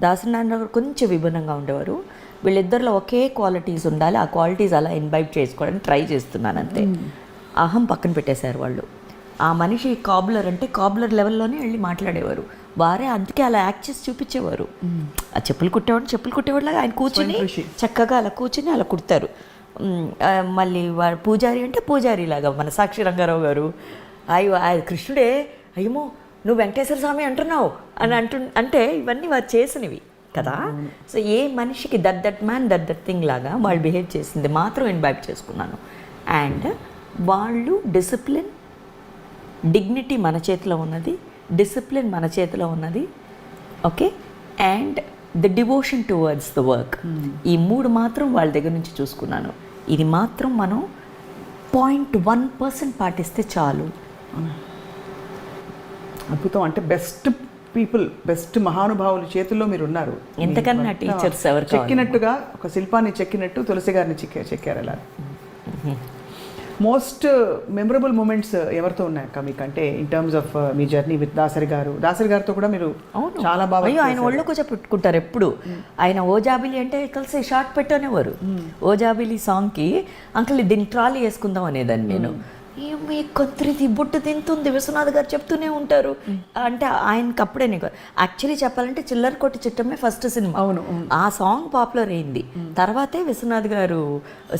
దాసనారాయణ గారు కొంచెం విభిన్నంగా ఉండేవారు. వీళ్ళిద్దరిలో ఒకే క్వాలిటీస్ ఉండాలి, ఆ క్వాలిటీస్ అలా ఇన్వైట్ చేసుకోవడానికి ట్రై చేస్తున్నాను అంతే. అహం పక్కన పెట్టేశారు వాళ్ళు. ఆ మనిషి కాబ్లర్ అంటే కాబ్లర్ లెవెల్లోనే వెళ్ళి మాట్లాడేవారు వారే, అందుకే అలా యాక్ట్ చేసి చూపించేవారు. ఆ చెప్పులు కుట్టేవాళ్ళగా ఆయన కూర్చొని చక్కగా అలా కూర్చొని అలా కుడతారు. మళ్ళీ వాడు పూజారి అంటే పూజారిలాగా మన సాక్షి రంగారావు గారు, అయ్యో కృష్ణుడే, అయ్యమో నువ్వు వెంకటేశ్వర స్వామి అంటున్నావు అని అంటే ఇవన్నీ వారు చేసినవి కదా. సో ఏ మనిషికి దట్ మ్యాన్ దట్ థింగ్ లాగా వాళ్ళు బిహేవ్ చేసింది మాత్రం ఇన్వైట్ చేసుకున్నాను. అండ్ వాళ్ళు డిసిప్లిన్, డిగ్నిటీ మన చేతిలో ఉన్నది, డిసిప్లిన్ మన చేతిలో ఉన్నది, okay, and the devotion towards the work. ఈ 3 మాత్రం వాళ్ళ దగ్గర నుంచి చూసుకున్నాను. ఇది మాత్రం మనం 0.1% పాటిస్తే చాలు. అద్భుతం. అంటే బెస్ట్ పీపుల్, బెస్ట్ మహానుభావుల చేతుల్లో మీరు ఉన్నారు. ఎంతకన్నా టీచర్స్ ఎవరు చెక్కినట్టుగా, ఒక శిల్పాన్ని చెక్కినట్టు తులసి గారిని చెక్కారు అలా. మోస్ట్ మెమరబుల్ మూమెంట్స్ ఎవరితో ఉన్నాయక్క మీకు, అంటే in terms of me journey with Dasari గారితో కూడా మీరు చాలా బాగా. అయ్యో ఆయన ఒళ్ళో కూర్చోపెట్టుకుంటారు ఎప్పుడు. ఆయన ఓజాబిలి అంటే కలిసి షార్ట్ పెట్టనేవారు. ఓజాబిలి సాంగ్కి అంకుల్ దీన్ని ట్రాలీ వేసుకుందాం అనేదాన్ని నేను. మీ కొంతరిది బొట్టు తింటుంది విశ్వనాథ్ గారు చెప్తూనే ఉంటారు. అంటే ఆయనకి అప్పుడే నీకు యాక్చువల్లీ చెప్పాలంటే చిల్లర కొట్టి చిట్టమే ఫస్ట్ సినిమా. అవును, ఆ సాంగ్ పాపులర్ అయింది. తర్వాతే విశ్వనాథ్ గారు,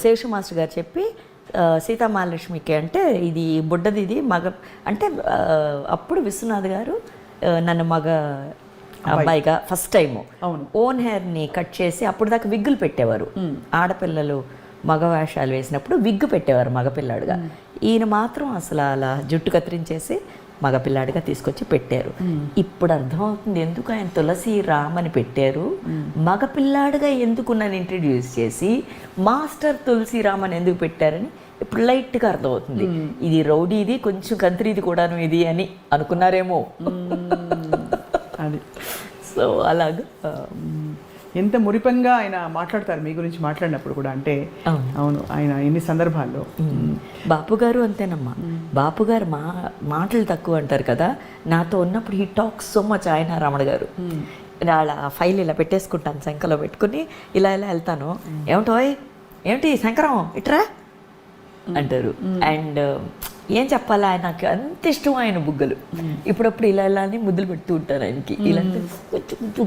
శేషు మాస్టర్ గారు చెప్పి సీతామహాలక్ష్మికి అంటే ఇది బుడ్డది, ఇది మగ అంటే అప్పుడు విశ్వనాథ్ గారు నన్ను మగ అబ్బాయిగా ఫస్ట్ టైము ఓన్ హెయిర్ని కట్ చేసి, అప్పుడు దాకా విగ్గులు పెట్టేవారు ఆడపిల్లలు మగ వేషాలు వేసినప్పుడు, విగ్గు పెట్టేవారు మగపిల్లాడుగా. ఈయన మాత్రం అసలు అలా జుట్టు కత్తిరించేసి మగపిల్లాడిగా తీసుకొచ్చి పెట్టారు. ఇప్పుడు అర్థమవుతుంది ఎందుకు ఆయన తులసి రామ్ అని పెట్టారు. మగపిల్లాడిగా ఎందుకు నన్ను ఇంట్రడ్యూస్ చేసి మాస్టర్ తులసి రామ్ అని ఎందుకు పెట్టారని ఇప్పుడు లైట్గా అర్థమవుతుంది. ఇది రౌడీది, కొంచెం కంత్రీది కూడాను ఇది అని అనుకున్నారేమో. అది సో అలాగా ఎంత మురిపంగా ఆయన మాట్లాడతారు మీ గురించి మాట్లాడినప్పుడు కూడా, అంటే అవును ఆయన ఎన్ని సందర్భాల్లో. బాపు గారు అంతేనమ్మా. బాపు గారు మాటలు తక్కువ అంటారు కదా, నాతో ఉన్నప్పుడు హీ టాక్స్ సో మచ్. ఆయన రమణ గారు అలా ఫైల్ ఇలా పెట్టేసుకుంటాను, శంకలో పెట్టుకుని ఇలా ఇలా వెళ్తాను. ఏమిటి శంకరం ఇట్రా అంటారు. అండ్ ఏం చెప్పాలి, ఆయనకు అంత ఇష్టం ఆయన బుగ్గలు. ఇప్పుడప్పుడు ఇలా ఇలా అని ముద్దులు పెడుతూ ఉంటారు ఆయనకి, ఇలా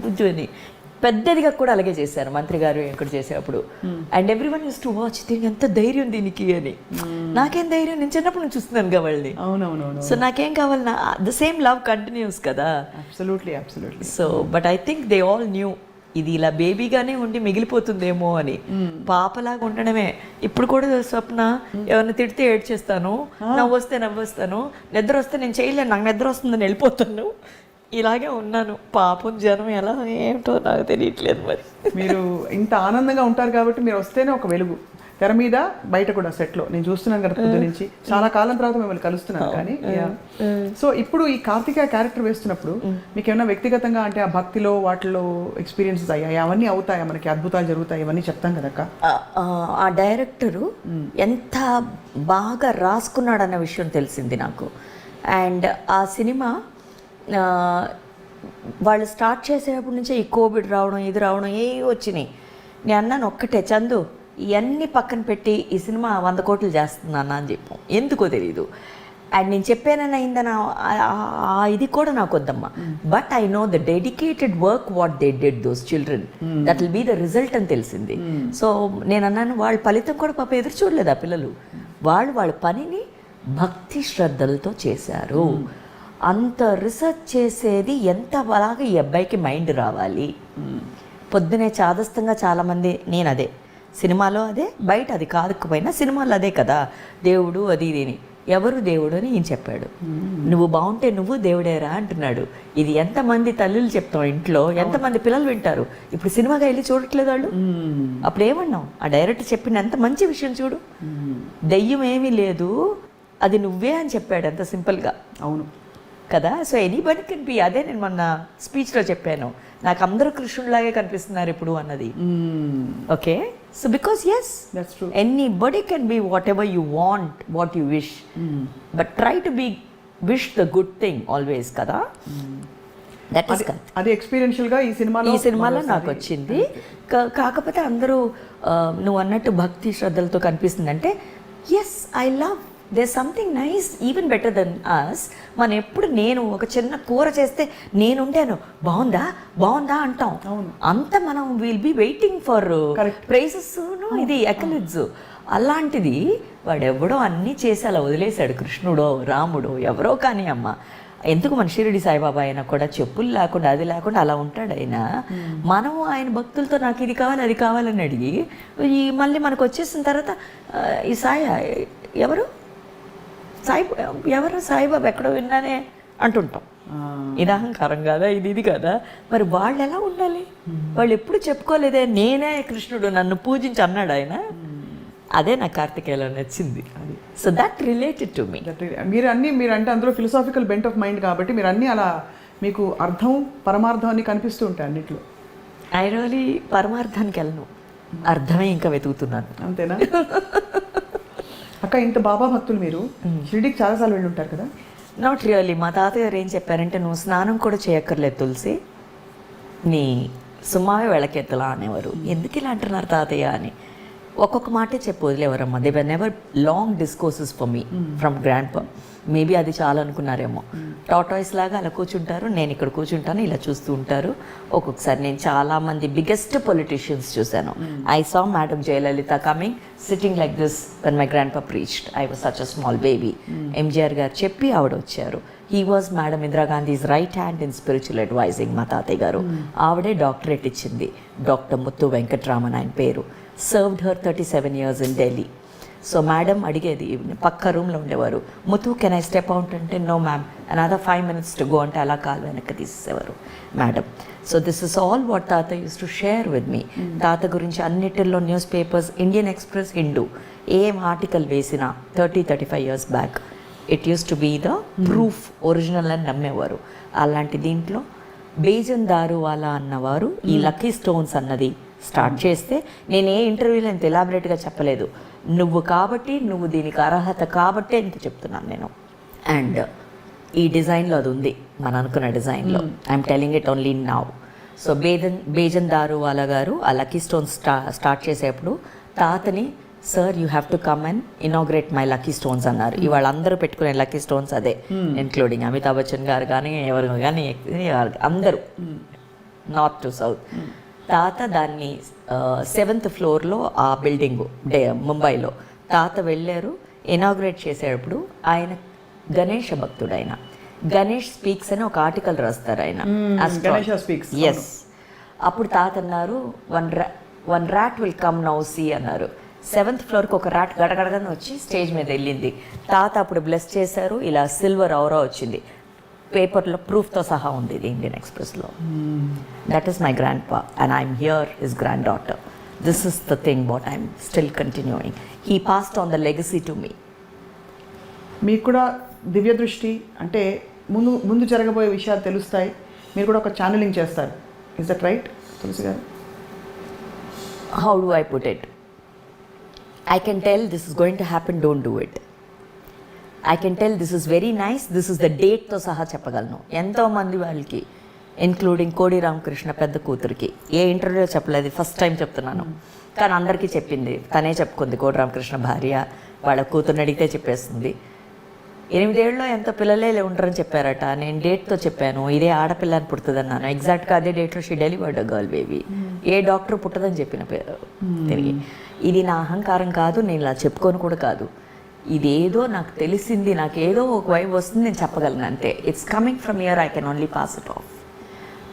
కొంచెం అని. పెద్దదిగా కూడా అలాగే చేశారు మంత్రి గారు ఇక్కడ చేసేటప్పుడు. And every one use to watch, దీనికి ఎంత ధైర్యం దీనికి అని. నాకేం ధైర్యం, నేను చిన్నప్పుడు నుంచి చూస్తున్నాను కదా వాళ్ళని. అవునవునవును. సో నాకేం కావాలి, ద సేమ్ లవ్ కంటిన్యూస్ కదా. Absolutely absolutely. So but I think they all new ఇది ఇలా బేబీగానే ఉండి మిగిలిపోతుందేమో అని. పాపలాగా ఉండడమే. ఇప్పుడు కూడా స్వప్న ఎవరిని తిడితే ఏడ్చేస్తాను, నవ్వు వస్తే నవ్వుస్తాను, నిద్ర వస్తే నేను చేయలేను, నాకు నిద్ర వస్తుందని వెళ్ళిపోతాను. ఇలాగే ఉన్నాను. పాపం జనం ఎలా ఏమిటో నాకు తెలియట్లేదు. మరి మీరు ఇంత ఆనందంగా ఉంటారు కాబట్టి మీరు వస్తేనే ఒక వెలుగు తెర మీద బయట కూడా సెట్లో నేను చూస్తున్నాను కదా పొద్దు నుంచి. చాలా కాలం తర్వాత మిమ్మల్ని కలుస్తున్నాను. కానీ సో ఇప్పుడు ఈ కార్తికేయ క్యారెక్టర్ వేస్తున్నప్పుడు మీకు ఏమైనా వ్యక్తిగతంగా అంటే ఆ భక్తిలో వాటిలో ఎక్స్పీరియన్సెస్ అయ్యాయి? అవన్నీ అవుతాయా? మనకి అద్భుతాలు జరుగుతాయి ఇవన్నీ చెప్తాం కదక్క. ఆ డైరెక్టరు ఎంత బాగా రాసుకున్నాడన్న విషయం తెలిసింది నాకు. అండ్ ఆ సినిమా వాళ్ళు స్టార్ట్ చేసేటప్పటి నుంచే ఈ కోవిడ్ రావడం ఇది రావడం ఏ వచ్చినాయి. నేను అన్నాను ఒక్కటే, చందు ఇవన్నీ పక్కన పెట్టి ఈ సినిమా 100 కోట్లు చేస్తున్నాను అని చెప్పాం. ఎందుకో తెలీదు. అండ్ నేను చెప్పానని అయిందని ఇది కూడా నాకు వద్దమ్మా. But I know the dedicated work what they did those children, that will be the result అని తెలిసింది. సో నేను అన్నాను వాళ్ళ ఫలితం కూడా పాప ఎదురు చూడలేదు ఆ పిల్లలు. వాళ్ళ పనిని భక్తి శ్రద్ధలతో చేశారు. అంత రిసర్చ్ చేసేది ఎంత అలాగా ఈ అబ్బాయికి మైండ్ రావాలి. పొద్దునే చాదస్తంగా చాలామంది, నేను అదే సినిమాలో అదే, బయట అది కాదుకపోయినా సినిమాలో అదే కదా దేవుడు అది ఇదేని. ఎవరు దేవుడు అని ఈయన చెప్పాడు. నువ్వు బాగుంటే నువ్వు దేవుడేరా అంటున్నాడు. ఇది ఎంతమంది తల్లులు చెప్తాం ఇంట్లో, ఎంతమంది పిల్లలు వింటారు. ఇప్పుడు సినిమాగా వెళ్ళి చూడట్లేదు వాళ్ళు. అప్పుడు ఏమన్నావు, ఆ డైరెక్టర్ చెప్పిన ఎంత మంచి విషయం చూడు. దెయ్యం ఏమీ లేదు, అది నువ్వే అని చెప్పాడు ఎంత సింపుల్గా. అవును కదా. So anybody can B. అదే నేను మొన్న స్పీచ్లో చెప్పాను, నాకు అందరూ కృష్ణుడిలాగే కనిపిస్తున్నారు ఇప్పుడు అన్నది. Okay, so because as anybody can be whatever you want, what you wish, but try to be wish the good thing always కదా. దట్ ఈస్ అది ఎక్స్పీరియన్షియల్గా ఈ సినిమాలో నాకు వచ్చింది. కాకపోతే అందరూ నువ్వు అన్నట్టు భక్తి శ్రద్ధలతో కనిపిస్తుంది. Yes I love, there something nice even better than us. మనం ఎప్పుడు నేను ఒక చిన్న కూర చేస్తే నేనుంటాను బాగుందా బాగుందా అంటాం. అంత మనం will be waiting for prizes, ఇది ఎకలిడ్స్. అలాంటిది వాడెవడో అన్నీ చేసి అలా వదిలేశాడు. కృష్ణుడో రాముడో ఎవరో కానీ అమ్మ, ఎందుకు మన షిరిడి సాయిబాబా అయినా కూడా చెప్పులు లేకుండా అది లేకుండా అలా ఉంటాడు ఆయన. మనం ఆయన భక్తులతో నాకు ఇది కావాలి అది కావాలని అడిగి ఈ మళ్ళీ మనకు వచ్చేసిన తర్వాత ఈ ఎవరు సాయిబాబా ఎక్కడో విన్నానే అంటుంటాం. ఇది అహంకారం కాదా, ఇది కదా. మరి వాళ్ళు ఎలా ఉండాలి? వాళ్ళు ఎప్పుడు చెప్పుకోలేదే నేనే కృష్ణుడు నన్ను పూజించి అన్నాడు ఆయన. అదే నాకు కార్తికేయలో నచ్చింది. So that related to me. మీరు అంటే అందులో ఫిలసాఫికల్ బెంట్ ఆఫ్ మైండ్ కాబట్టి మీరు అన్నీ అలా మీకు అర్థం పరమార్థం అన్ని కనిపిస్తూ ఉంటాయి అన్నిట్లో. ఐ రియలీ పరమార్థానికి వెళ్ళను, అర్థమే ఇంకా వెతుకుతున్నాను. అంతేనా అక్క? ఇంత బాబా భక్తులు మీరు షిరిడీకి చాలాసార్లు వెళ్ళి ఉంటారు కదా? Not really. మా తాతగారు ఏం చెప్పారంటే, నువ్వు స్నానం కూడా చేయక్కర్లేదు తులసి, నీ సుమావే వెళ్ళకెత్తలా అనేవారు. ఎందుకు ఇలా అంటున్నారు తాతయ్య అని ఒక్కొక్క మాటే చెప్పు వదిలేవారమ్మా. They were never long discourses for me from grandpa. Maybe అది చాలా అనుకున్నారేమో. టాటాయిస్ లాగా అలా కూర్చుంటారు, నేను ఇక్కడ కూర్చుంటాను, ఇలా చూస్తూ ఉంటారు. ఒక్కొక్కసారి నేను చాలామంది బిగ్గెస్ట్ పొలిటీషియన్స్ చూశాను. I saw madam Jayalalitha coming sitting like this when my grandpa preached. I was such a small baby. MGR గారు చెప్పి ఆవిడ వచ్చారు. He was madam Indira Gandhi's right hand in spiritual advising. మా తాతయ్య గారు ఆవిడే డాక్టరేట్ ఇచ్చింది. డాక్టర్ ముత్తు వెంకట్రామన్ ఆయన పేరు. Served her 37 years in Delhi. So madam అడిగేది, పక్క రూమ్లో ఉండేవారు, Muthu can I step out అంటే no ma'am another 5 minutes to go అంటే అలా కాలు వెనక్కి తీసేసేవారు మేడం. So this is all what తాత use to share with me. తాత గురించి అన్నిటిల్లో newspapers, Indian Express, Hindu ఏం ఆర్టికల్ వేసినా 35 years back it use to be the proof original అని నమ్మేవారు. అలాంటి దీంట్లో బేజన్ దారువాలా అన్నవారు ఈ లక్కీ స్టోన్స్ అన్నది స్టార్ట్ చేస్తే నేను ఏ ఇంటర్వ్యూలో ఇంత ఎలాబరేట్గా చెప్పలేదు. నువ్వు కాబట్టి, నువ్వు దీనికి అర్హత కాబట్టే ఇంత చెప్తున్నాను నేను. అండ్ ఈ డిజైన్లో అది ఉంది, మనం అనుకున్న డిజైన్లో. I'm telling it only now. So Bejan Daruwalla గారు ఆ లక్కీ స్టోన్స్ స్టార్ట్ చేసేప్పుడు తాతని, sir you have to come and inaugurate my lucky stones అన్నారు. ఇవాళ అందరూ పెట్టుకునే లక్కీ స్టోన్స్ అదే, ఇంక్లూడింగ్ అమితాబ్ బచ్చన్ గారు కానీ ఎవరు కానీ అందరూ, నార్త్ టు సౌత్. తాత దాన్ని 7th ఫ్లోర్లో ఆ బిల్డింగు ముంబైలో తాత వెళ్ళారు. ఇనాగ్రేట్ చేసేటప్పుడు ఆయన గణేష్ భక్తుడు. ఆయన గణేష్ స్పీక్స్ అని ఒక ఆర్టికల్ రాస్తారు ఆయన. ఎస్. అప్పుడు తాత అన్నారు, one rat will come now see అన్నారు. 7th ఫ్లోర్కి ఒక ర్యాట్ గడగడగానే వచ్చి స్టేజ్ మీద వెళ్ళింది. తాత అప్పుడు బ్లెస్ చేశారు, ఇలా సిల్వర్ ఔరా వచ్చింది. పేపర్లో ప్రూఫ్తో సహా ఉంది ఇది ఇండియన్ ఎక్స్ప్రెస్లో. That is my grandpa and I'm here his granddaughter. This is the thing what I'm still continuing. He passed on the legacy to me. మీకు కూడా దివ్య దృష్టి అంటే ముందు జరగబోయే విషయాలు తెలుస్తాయి, మీరు కూడా ఒక ఛానలింగ్ చేస్తారు. ఇస్ దట్ రైట్ తులసి గారు? How do I put it? I can tell this is going to happen, don't do it. I can tell this is very nice, this is the date తో సహా చెప్పగలను. ఎంతోమంది వాళ్ళకి, including కోడి రామకృష్ణ పెద్ద కూతురికి ఏ ఇంటర్వ్యూలో చెప్పలేదు, ఫస్ట్ టైం చెప్తున్నాను. కానీ అందరికీ చెప్పింది, తనే చెప్పుకుంది. కోడి రామకృష్ణ భార్య వాళ్ళ కూతుర్ని అడిగితే చెప్పేస్తుంది. 8 ఏళ్ళలో ఎంతో పిల్లలే ఉంటారని చెప్పారట. నేను డేట్తో చెప్పాను, ఇదే ఆడపిల్ల అని పుడుతుంది అన్నాను. ఎగ్జాక్ట్గా అదే డేట్లో she delivered a girl baby. ఏ డాక్టర్ పుట్టదని చెప్పిన పేరు తిరిగి. ఇది నా అహంకారం కాదు, నేను ఇలా చెప్పుకొని కూడా కాదు. ఇదేదో నాకు తెలిసింది, నాకు ఏదో ఒక వైపు వస్తుంది, నేను చెప్పగలను అంతే. It's coming from here, I can only pass it of.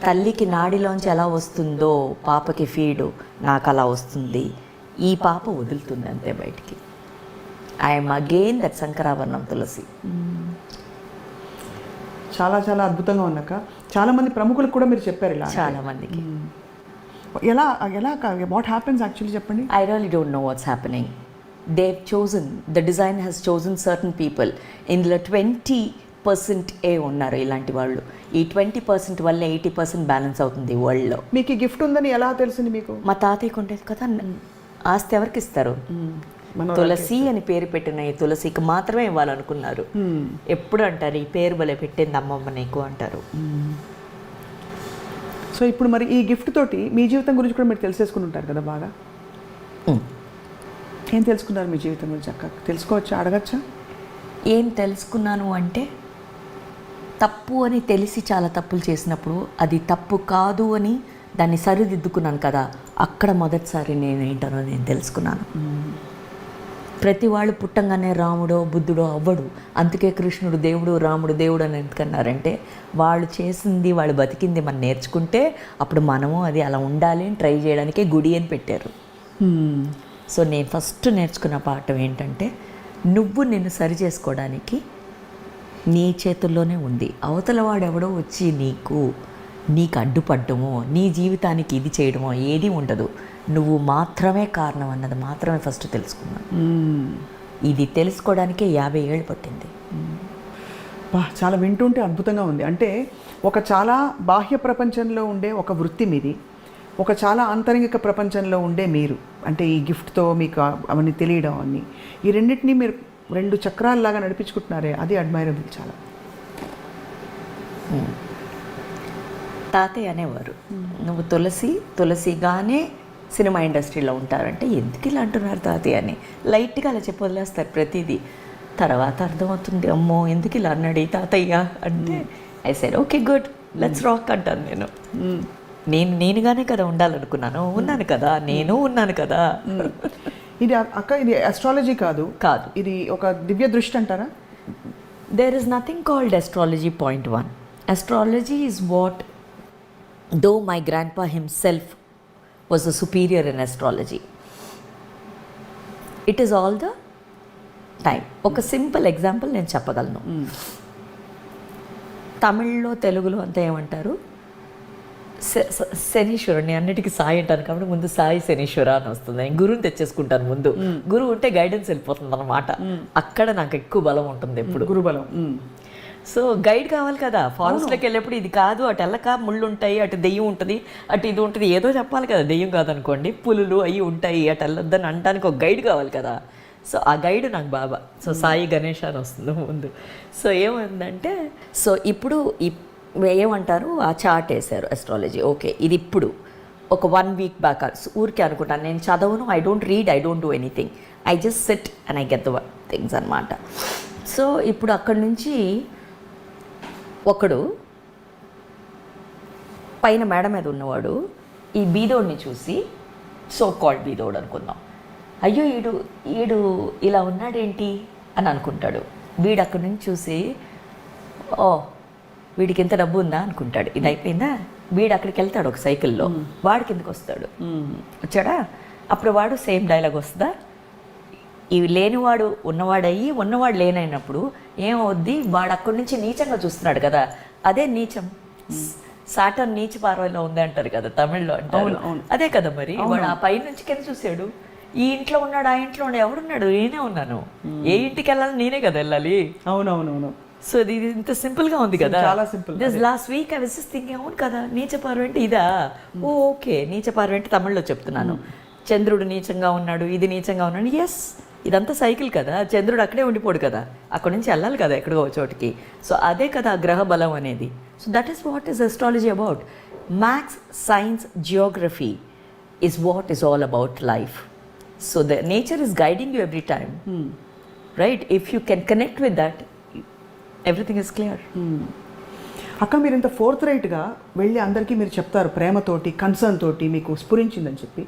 తల్లికి నాడిలోంచి ఎలా వస్తుందో పాపకి ఫీడు, నాకు అలా వస్తుంది. ఈ పాప వదులుతుంది అంతే బయటికి. ఐఎమ్ అగైన్ దట్ శంకరాభరణం తులసి. చాలా చాలా అద్భుతంగా ఉన్నాక చాలామంది ప్రముఖులకు కూడా మీరు చెప్పారు ఇలా. చాలామందికి. ఎలా ఎలా వాట్ హ్యాపెన్స్ యాక్చువల్లీ చెప్పండి. I really don't know what's happening. They've chosen, the design has chosen certain people. ఇందులో 20% ఉన్నారు ఇలాంటి వాళ్ళు. ఈ 20% వల్ల 80% బ్యాలెన్స్ అవుతుంది వరల్డ్లో. మీకు ఈ గిఫ్ట్ ఉందని ఎలా తెలిసింది మీకు? మా తాతయ్యకు ఉండేది కదా. ఆస్తి ఎవరికి ఇస్తారు? తులసి అని పేరు పెట్టిన ఈ తులసికి మాత్రమే ఇవ్వాలనుకున్నారు. ఎప్పుడు అంటారు, ఈ పేరు భలే పెట్టింది అమ్మమ్మ నీకు అంటారు. సో ఇప్పుడు మరి ఈ గిఫ్ట్ తోటి మీ జీవితం గురించి కూడా మీరు తెలిసేసుకుని ఉంటారు కదా బాగా. ఏం తెలుసుకున్నారు మీ జీవితం గురించి? అక్క తెలుసుకోవచ్చా, అడగచ్చా? ఏం తెలుసుకున్నాను అంటే, తప్పు అని తెలిసి చాలా తప్పులు చేసినప్పుడు అది తప్పు కాదు అని దాన్ని సరిదిద్దుకున్నాను కదా, అక్కడ మొదటిసారి నేను ఏంటనో నేను తెలుసుకున్నాను. ప్రతి వాళ్ళు పుట్టంగానే రాముడో బుద్ధుడో అవ్వడు. అందుకే కృష్ణుడు దేవుడు, రాముడు దేవుడు అని ఎందుకన్నారంటే, వాళ్ళు చేసింది, వాళ్ళు బతికింది మనం నేర్చుకుంటే అప్పుడు మనము అది అలా ఉండాలి అని ట్రై చేయడానికే గుడి అని పెట్టారు. సో నేను ఫస్ట్ నేర్చుకున్న పాఠం ఏంటంటే, నువ్వు నిన్ను సరి చేసుకోవడానికి నీ చేతుల్లోనే ఉంది. అవతల వాడెవడో వచ్చి నీకు అడ్డుపడ్డమో, నీ జీవితానికి ఇది చేయడమో ఏది ఉండదు. నువ్వు మాత్రమే కారణం అన్నది మాత్రమే ఫస్ట్ తెలుసుకున్నాను. ఇది తెలుసుకోవడానికే 50 ఏళ్ళు పట్టింది. చాలా వింటుంటే అద్భుతంగా ఉంది. అంటే ఒక చాలా బాహ్య ప్రపంచంలో ఉండే ఒక వృత్తి మీది, ఒక చాలా ఆంతరంగిక ప్రపంచంలో ఉండే మీరు, అంటే ఈ గిఫ్ట్తో మీకు అవన్నీ తెలియడం అన్నీ, ఈ రెండింటినీ మీరు 2 చక్రాలలాగా నడిపించుకుంటున్నారే, అది అడ్మైరబుల్ చాలా. తాతయ్య అనేవారు, నువ్వు తులసిగానే సినిమా ఇండస్ట్రీలో ఉంటారంటే ఎందుకు ఇలా అంటున్నారు తాతయ్య అని. లైట్గా అలా చెప్పి వదిలేస్తారు ప్రతిదీ. తర్వాత అర్థమవుతుంది, అమ్మో ఎందుకు ఇలా అన్నాడు ఈ తాతయ్య అంటే. I said okay good, let's rock అంటాను నేను. నేనుగానే కదా ఉండాలనుకున్నాను, ఉన్నాను కదా, నేను ఉన్నాను కదా. ఇది అక్క, ఇది అస్ట్రాలజీ కాదు, ఇది ఒక దివ్య దృష్టి అంటారా? There is nothing called astrology. Point 1, astrology is what, though my grandpa himself was a superior in astrology, it is all the time. ఒక సింపుల్ ఎగ్జాంపుల్ నేను చెప్పగలను. తమిళ్లో తెలుగులో అంతా ఏమంటారు, శనీశ్వరుని అన్నిటికీ సాయి అంటాను కాబట్టి ముందు సాయి శనీశ్వర అని వస్తుంది. నేను గురువుని తెచ్చేసుకుంటాను ముందు. గురువు ఉంటే గైడెన్స్ వెళ్ళిపోతుంది అన్నమాట. అక్కడ నాకు ఎక్కువ బలం ఉంటుంది ఎప్పుడు, గురుబలం. సో గైడ్ కావాలి కదా, ఫారెస్ట్లోకి వెళ్ళేప్పుడు ఇది కాదు, అటు వెళ్ళక ముళ్ళు ఉంటాయి, అటు దెయ్యం ఉంటుంది, అటు ఇది ఉంటుంది, ఏదో చెప్పాలి కదా. దెయ్యం కాదనుకోండి, పులులు అవి ఉంటాయి, అటు వెళ్ళొద్దని అనడానికి ఒక గైడ్ కావాలి కదా. సో ఆ గైడ్ నాకు బాబా. సో సాయి గణేష్ అని వస్తుంది ముందు. సో ఏమైందంటే, సో ఇప్పుడు ఏమంటారు, ఆ చార్ట్ వేశారు అస్ట్రాలజీ. ఓకే, ఇది ఇప్పుడు ఒక 1 వీక్ బ్యాక్ ఊరికే అనుకుంటాను. నేను చదవను, I don't read, I don't do anything, I just sit and I get the things అనమాట. సో ఇప్పుడు అక్కడి నుంచి ఒకడు పైన మేడ మీద ఉన్నవాడు ఈ బీదోడిని చూసి, సో కాల్డ్ బీదోడు అనుకుందాం, అయ్యో ఈడు ఇలా ఉన్నాడేంటి అని అనుకుంటాడు. వీడు అక్కడి నుంచి చూసి, ఓ వీడికి ఎంత డబ్బు ఉందా అనుకుంటాడు. ఇది అయిపోయిందా, వీడు అక్కడికి వెళ్తాడు ఒక సైకిల్లో, వాడి కిందకి వస్తాడు. వచ్చాడా, అప్పుడు వాడు సేమ్ డైలాగ్ వస్తుందా, ఇవి లేనివాడు ఉన్నవాడయ్యి ఉన్నవాడు లేనైనప్పుడు ఏమవుద్ది, వాడు అక్కడి నుంచి నీచంగా చూస్తున్నాడు కదా, అదే నీచం. సాటర్న్ నీచ పార్వలో ఉంది అంటారు కదా తమిళ్లో అంటారు, అదే కదా. మరి వాడు ఆ పై నుంచి కింద చూసాడు, ఈ ఇంట్లో ఉన్నాడు, ఆ ఇంట్లో ఉన్నాడు, ఎవడున్నాడు, నేనే ఉన్నాను, ఏ ఇంటికి వెళ్ళాలి, నేనే కదా వెళ్ళాలి. అవునవునవును. సో ఇది ఇంత సింపుల్గా ఉంది కదా. చాలా simple. This last week I was just thinking, అవును కదా, నీచ పార్వ అంటే ఇదా, ఓకే నీచ పార్వ అంటే తమిళ్లో చెప్తున్నాను. చంద్రుడు నీచంగా ఉన్నాడు, ఇది నీచంగా ఉన్నాడు, ఎస్ ఇదంతా సైకిల్ కదా, చంద్రుడు అక్కడే ఉండిపోడు కదా, అక్కడి నుంచి వెళ్ళాలి కదా ఎక్కడికో చోటికి. సో అదే కదా గ్రహ బలం అనేది. So that is what is astrology about. Maths, science, Geography is what is all about life. So the nature is guiding you every time, right? If you can connect with that, everything is clear. అక్క, మీరు ఇంత fourth రైట్గా వెళ్ళి అందరికీ మీరు చెప్తారు, ప్రేమతోటి concern తోటి మీకు స్ఫురించిందని చెప్పి,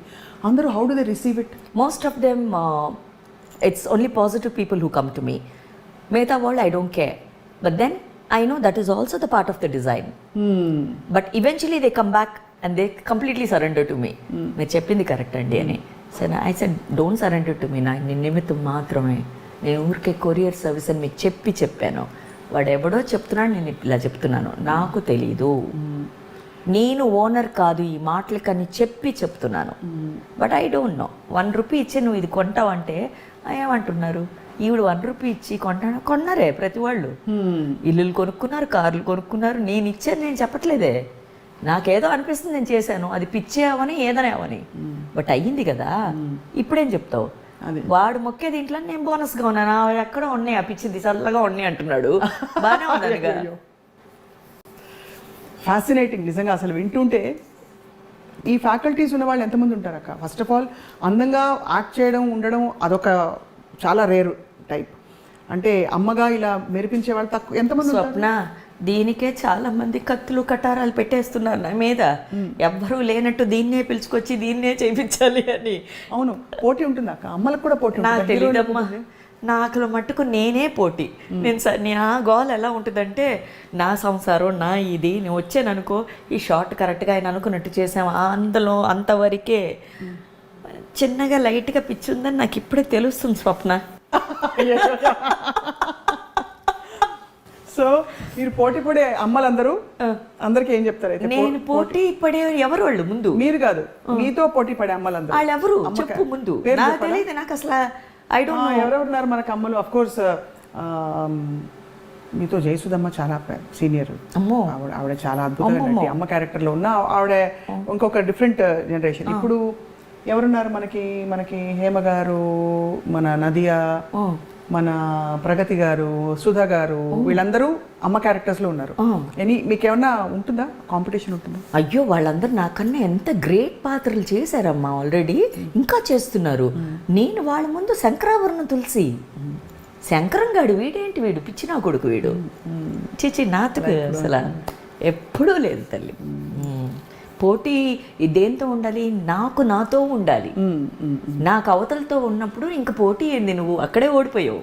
అందరూ how do they receive it? Most of them it's only positive people who come to me. Mehta world, I don't care. But then I know that is also the part of the design. But eventually they come back and they completely surrender to me. మీరు చెప్పింది correct అండి అని. So I said don't surrender to me, నా నిమిత్తం మాత్రమే, నేను ఊరికే courier service అని మీకు చెప్పాను. వాడు ఎవడో చెప్తున్నాడు, నేను ఇలా చెప్తున్నాను, నాకు తెలీదు, నేను ఓనర్ కాదు ఈ మాటలకని చెప్తున్నాను. But I don't know. 1 rupee ఇచ్చి నువ్వు ఇది కొంటావంటే ఏమంటున్నారు, ఈవిడ 1 రూపీ ఇచ్చి కొన్నారే ప్రతి వాళ్ళు. ఇల్లులు కొనుక్కున్నారు, కార్లు కొనుక్కున్నారు, నేను ఇచ్చాను, నేను చెప్పట్లేదే, నాకేదో అనిపిస్తుంది నేను చేశాను, అది పిచ్చేవని ఏదనే అవని, బట్ అయ్యింది కదా. ఇప్పుడేం చెప్తావు, వాడు మొక్కే దీంట్లో నేను బోనస్గా ఉన్నాను, ఎక్కడ ఉన్నాయి ఆ పిచ్చింది చల్లగా ఉన్నాయి అంటున్నాడు, బాగానే ఉన్నాను. ఫ్యాసినేటింగ్ నిజంగా. అసలు వింటుంటే ఈ ఫ్యాకల్టీస్ ఉన్న వాళ్ళు ఎంతమంది ఉంటారు అక్క? ఫస్ట్ ఆఫ్ ఆల్ అందంగా యాక్ట్ చేయడం, ఉండడం అదొక చాలా రేరు టైప్. అంటే అమ్మగా ఇలా మెరిపించే వాళ్ళు తక్కువ, ఎంతమంది? స్వప్న, దీనికే చాలా మంది కత్తులు కటారాలు పెట్టేస్తున్నారు నా మీద, ఎవ్వరూ లేనట్టు దీన్నే పిలుచుకొచ్చి దీన్నే చేయించాలి అని. అవును, పోటీ ఉంటుంది అక్క, అమ్మలకు కూడా పోటీ. నాకు తెలియదమ్మా, నాకు మట్టుకు నేనే పోటీ. నా గోల్ ఎలా ఉంటుందంటే, నా సంసారం నా ఇది, నేను వచ్చాను అనుకో, ఈ షార్ట్ కరెక్ట్గా ఆయన అనుకున్నట్టు చేసాము, అందులో అంతవరకే. చిన్నగా లైట్గా పిచ్చి ఉందని నాకు ఇప్పుడే తెలుస్తుంది స్వప్న. సో మీరు పోటీ పడే అమ్మలందరూ అందరికి ఏం చెప్తారు అయితే? నేను పోటీ పడే ఎవరు వాళ్ళు ముందు? మీరు కాదు, మీతో పోటీ పడే అమ్మలందరూ వాళ్ళు ఎవరు చెప్పు ముందు. నాకు తెలియదు, నాకు అసలు ఐ డోంట్ నో ఎవరెవరున్నారు మనకు అమ్మలు. అఫ్ కోర్స్ మీతో జయసుధమ్మ చాలా సీనియర్, ఆవిడ చాలా అద్భుతంగా అమ్మ క్యారెక్టర్లో ఉన్న ఆవిడ ఇంకొక డిఫరెంట్ జనరేషన్. ఇప్పుడు ఎవరున్నారు మనకి హేమ గారు, మన నదియా, మన ప్రగతి గారు, సుధా గారు, వీళ్ళందరూ అమ్మ క్యారెక్టర్స్లో ఉన్నారు. మీకేమన్నా ఉంటుందా, కాంపిటీషన్ ఉంటుందా? అయ్యో, వాళ్ళందరూ నాకన్నా ఎంత గ్రేట్ పాత్రలు చేశారమ్మా, ఆల్రెడీ ఇంకా చేస్తున్నారు. నేను వాళ్ళ ముందు శంకరాభరణం తులసి, శంకరం గాడు వీడేంటి, వీడు పిచ్చినా కొడుకు వీడు, చిచి నాతకు అసలు ఎప్పుడూ లేదు తల్లి. పోటీ దేంతో ఉండాలి, నాతో ఉండాలి. నాకు అవతలతో ఉన్నప్పుడు ఇంక పోటీ ఏంది, నువ్వు అక్కడే ఓడిపోయావు.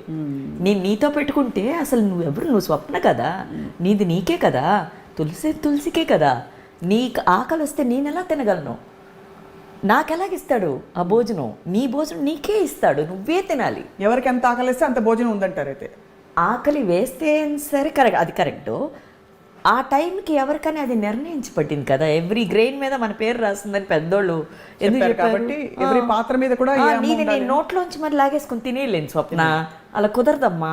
నేను నీతో పెట్టుకుంటే అసలు నువ్వు స్వప్న కదా, నీది నీకే కదా, తులసికే కదా. నీకు ఆకలి వస్తే నేను ఎలా తినగలను, నాకెలాగిస్తాడు ఆ భోజనం? నీ భోజనం నీకే ఇస్తాడు, నువ్వే తినాలి. ఎవరికి ఎంత ఆకలి వేస్తే అంత భోజనం ఉందంటారు. అయితే ఆకలి వేస్తే సరే, కరెక్ట్, అది కరెక్టు. ఆ టైంకి ఎవరికైనా అది నిర్ణయించి పట్టింది కదా, ఎవ్రీ గ్రెయిన్ మీద మన పేరు రాస్తుందని పెద్దోళ్ళు ఎందుకు చెప్పారు? ఎవరి పాత్ర మీద కూడా నీది నేను నోట్లోంచి మరి లాగేసుకుని తినేయలేను స్వప్న, అలా కుదరదమ్మా,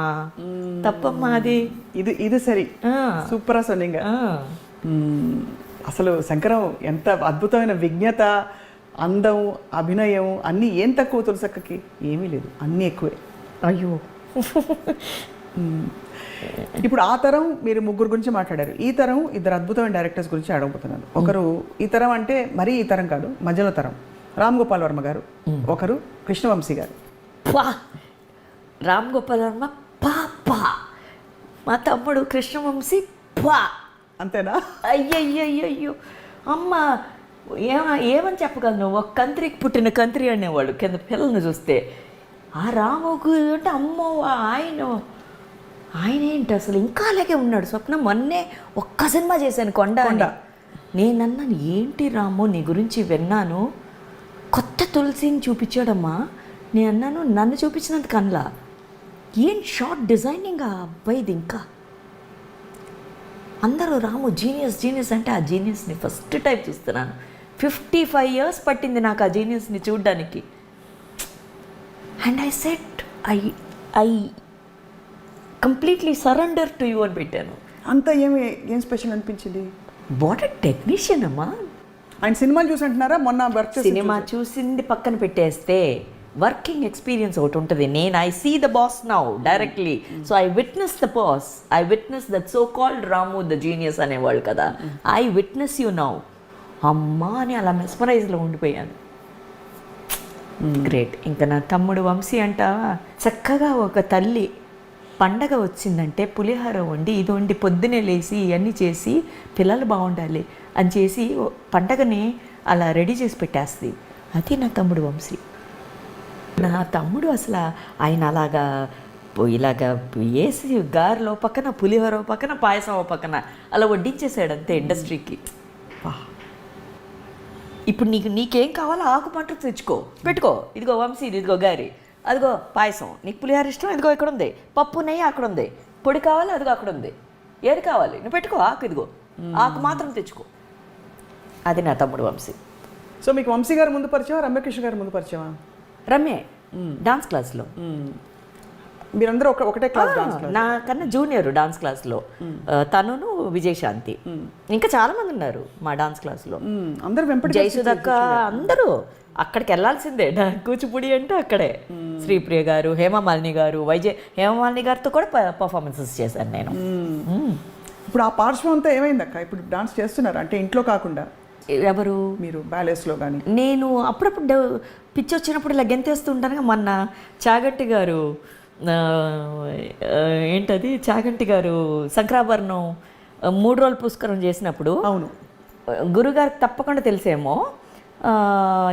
తప్పమ్మా అది. ఇది సరి, ఆ, సూపరా సొన్నింగ. ఆ. అసలు శంకరం ఎంత అద్భుతమైన విజ్ఞత, అందం, అభినయం అన్నీ ఏం తక్కువ తులసక్కకి? ఏమీ లేదు, అన్నీ ఎక్కువే. అయ్యో. ఇప్పుడు ఆ తరం మీరు ముగ్గురు గురించి మాట్లాడారు. ఈ తరం ఇద్దరు అద్భుతమైన డైరెక్టర్స్ గురించి అడగబోతున్నాను. ఒకరు ఈ తరం అంటే మరీ ఈ తరం కాదు, మధ్యలో తరం, రామ్ గోపాల్ వర్మ గారు. ఒకరు కృష్ణవంశీ గారు. పా, రామ్ గోపాల్ వర్మ పాప, మా తమ్ముడు కృష్ణవంశీ పా. అంతేనా? అయ్యయ్యయ్యో అమ్మ, ఏమని చెప్పగలను? ఒక కంత్రికి పుట్టిన కంత్రి అనేవాళ్ళు కింద పిల్లల్ని చూస్తే. ఆ రాముకు అంటే అమ్మో, ఆయన ఏంటి అసలు ఇంకా అలాగే ఉన్నాడు. స్వప్న మొన్నే ఒక్క సినిమా చేశాను, కొండ. నేనన్నాను, ఏంటి రాము నీ గురించి విన్నాను, కొత్త తులసిని చూపించాడమ్మా. నేను అన్నాను, నన్ను చూపించినంత కన్లా ఏం షార్ట్ డిజైనింగ్ ఆ అబ్బాయిది. ఇంకా అందరూ రాము జీనియస్ అంటే ఆ జీనియస్ని ఫస్ట్ టైం చూస్తున్నాను. 55 years పట్టింది నాకు ఆ జీనియస్ని చూడ్డానికి. And I set I completely surrender to you అని పెట్టాను. అంత ఏం స్పెషల్ అనిపించింది? వాట్ ఎ టెక్నీషియన్ అమ్మా. ఆయన సినిమాలు చూసి అంటున్నారా? మొన్న సినిమా చూసింది పక్కన పెట్టేస్తే వర్కింగ్ ఎక్స్పీరియన్స్ ఒకటి ఉంటుంది. నేను I see the boss now directly, so I witness the boss, I witness that so called Ramu the genius అనేవాళ్ళు కదా. I witness you now. అమ్మా అని అలా మెస్మరైజ్లో ఉండిపోయాను. గ్రేట్. ఇంకా నా తమ్ముడు వంశీ అంట, చక్కగా ఒక తల్లి పండగ వచ్చిందంటే పులిహార వండి, ఇది వండి, పొద్దునే లేచి ఇవన్నీ చేసి పిల్లలు బాగుండాలి అని చేసి పండగని అలా రెడీ చేసి పెట్టేస్తుంది. అది నా తమ్ముడు వంశీ. నా తమ్ముడు అసలు ఆయన అలాగా ఇలాగా వేసి గారెలో పక్కన, పులిహోర పక్కన, పాయసం పక్కన అలా వడ్డించేసాడు అంతే ఇండస్ట్రీకి. ఇప్పుడు నీకేం కావాలో ఆకు పంట తెచ్చుకో, పెట్టుకో. ఇదిగో వంశీ, ఇదిగో గారి, అదిగో పాయసం, నీకు పులిహోర ఇష్టం, ఇదిగో ఇక్కడ ఉంది, పప్పు నెయ్యి అక్కడ ఉంది, పొడి కావాలి అదిగో అక్కడ ఉంది, ఏది కావాలి నువ్వు పెట్టుకో, ఆకు ఇదిగో, ఆకు మాత్రం తెచ్చుకో. అది నా తమ్ముడు వంశీ. సో మీకు వంశీ గారు ముందు పరిచయం, రమ్యకృష్ణ గారు ముందు పరిచయమా? రమ్య డాన్స్ క్లాస్లో. మీరందరూ ఒకటే క్లాస్? నాకన్నా జూనియర్ డాన్స్ క్లాస్లో తనును, విజయశాంతి, ఇంకా చాలా మంది ఉన్నారు మా డాన్స్ క్లాస్లో. అందరూ జయసుదక్క, అందరూ అక్కడికి వెళ్ళాల్సిందే. కూచిపూడి అంటే అక్కడే. శ్రీప్రియ గారు, హేమమాలిని గారు, హేమమాలిని గారితో కూడా పర్ఫార్మెన్సెస్ చేశాను నేను. ఇప్పుడు ఆ పార్శ్వం అంతా ఏమైంది అక్క? ఇప్పుడు డాన్స్ చేస్తున్నారు అంటే ఇంట్లో కాకుండా? ఎవరు? మీరు బ్యాలెన్స్లో కానీ? నేను అప్పుడప్పుడు పిచ్చి వచ్చినప్పుడు ఇలా గెంతేస్తూ ఉంటాను. మొన్న చాగంటి గారు, ఏంటది, చాగంటి గారు శంకరాభరణం 3 రోజులు పుష్కరం చేసినప్పుడు, అవును, గురుగారికి తప్పకుండా తెలిసేమో,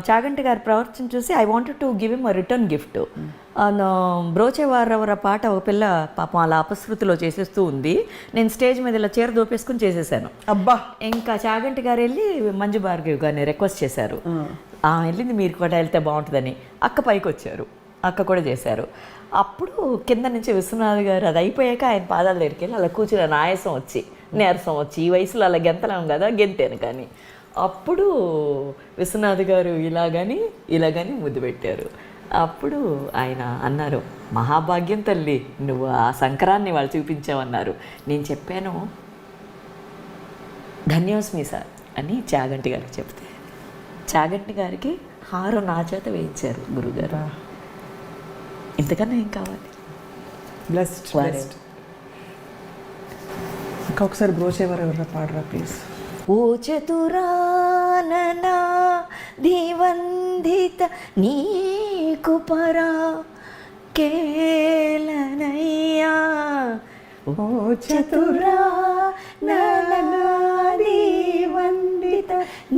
చాగంటి గారి ప్రవర్తన చూసి I wanted to give him a return gift. Brochevarevara పాట ఒక పిల్ల పాపం అలా అపశృతిలో చేసేస్తూ ఉంది. నేను స్టేజ్ మీద ఇలా చీర దోపేసుకుని చేసేసాను. అబ్బా. ఇంకా చాగంటి గారు వెళ్ళి మంజు భార్గవి గారిని రిక్వెస్ట్ చేశారు, వెళ్ళింది మీరు కూడా వెళ్తే బాగుంటుందని. అక్క పైకి వచ్చారు, అక్క కూడా చేశారు. అప్పుడు కింద నుంచి విశ్వనాథ్ గారు అది అయిపోయాక ఆయన పాదాల దగ్గరికి వెళ్ళి అలా కూర్చుని నీరసం వచ్చి ఈ వయసులో అలా గెంతలేం కదా, గెంతాను. కానీ అప్పుడు విశ్వనాథ్ గారు ఇలాగని ముద్దు పెట్టారు. అప్పుడు ఆయన అన్నారు, మహాభాగ్యం తల్లి, నువ్వు ఆ సంక్రాన్ని వాళ్ళు చూపించావన్నారు. నేను చెప్పాను, ధన్యోస్మి సార్ అని చాగంటి గారికి చెప్తే, చాగంటి గారికి హారం నా చేత వేయించారు గురుగారు. ఇంతకన్నా ఏం కావాలి? బ్లెస్డ్. ఇంకా ఒకసారి బ్రోచేవారు ఎవరు పాడరా ప్లీజ్. ఓ చతురాననా దివందిత నీకు పరా కేలనయ్యా, ఓ చతురాననా దివందిత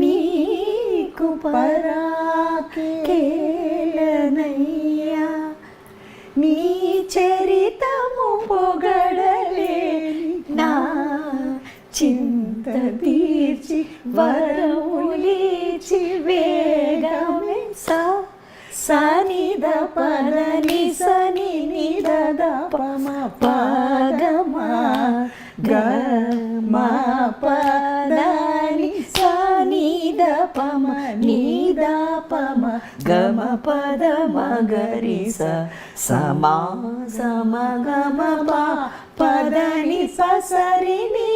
నీకు పరా కేలనయ్యా, నీ చరితము పొగడలే నా చింత తీర్చి వరములిచి వేగమే సనిద పదని సని నిద పమ పగమా గమ పదని సనిద పమ నిద ద పమ గమ పద మగరి సమా సమ గమ ప పదని సరిని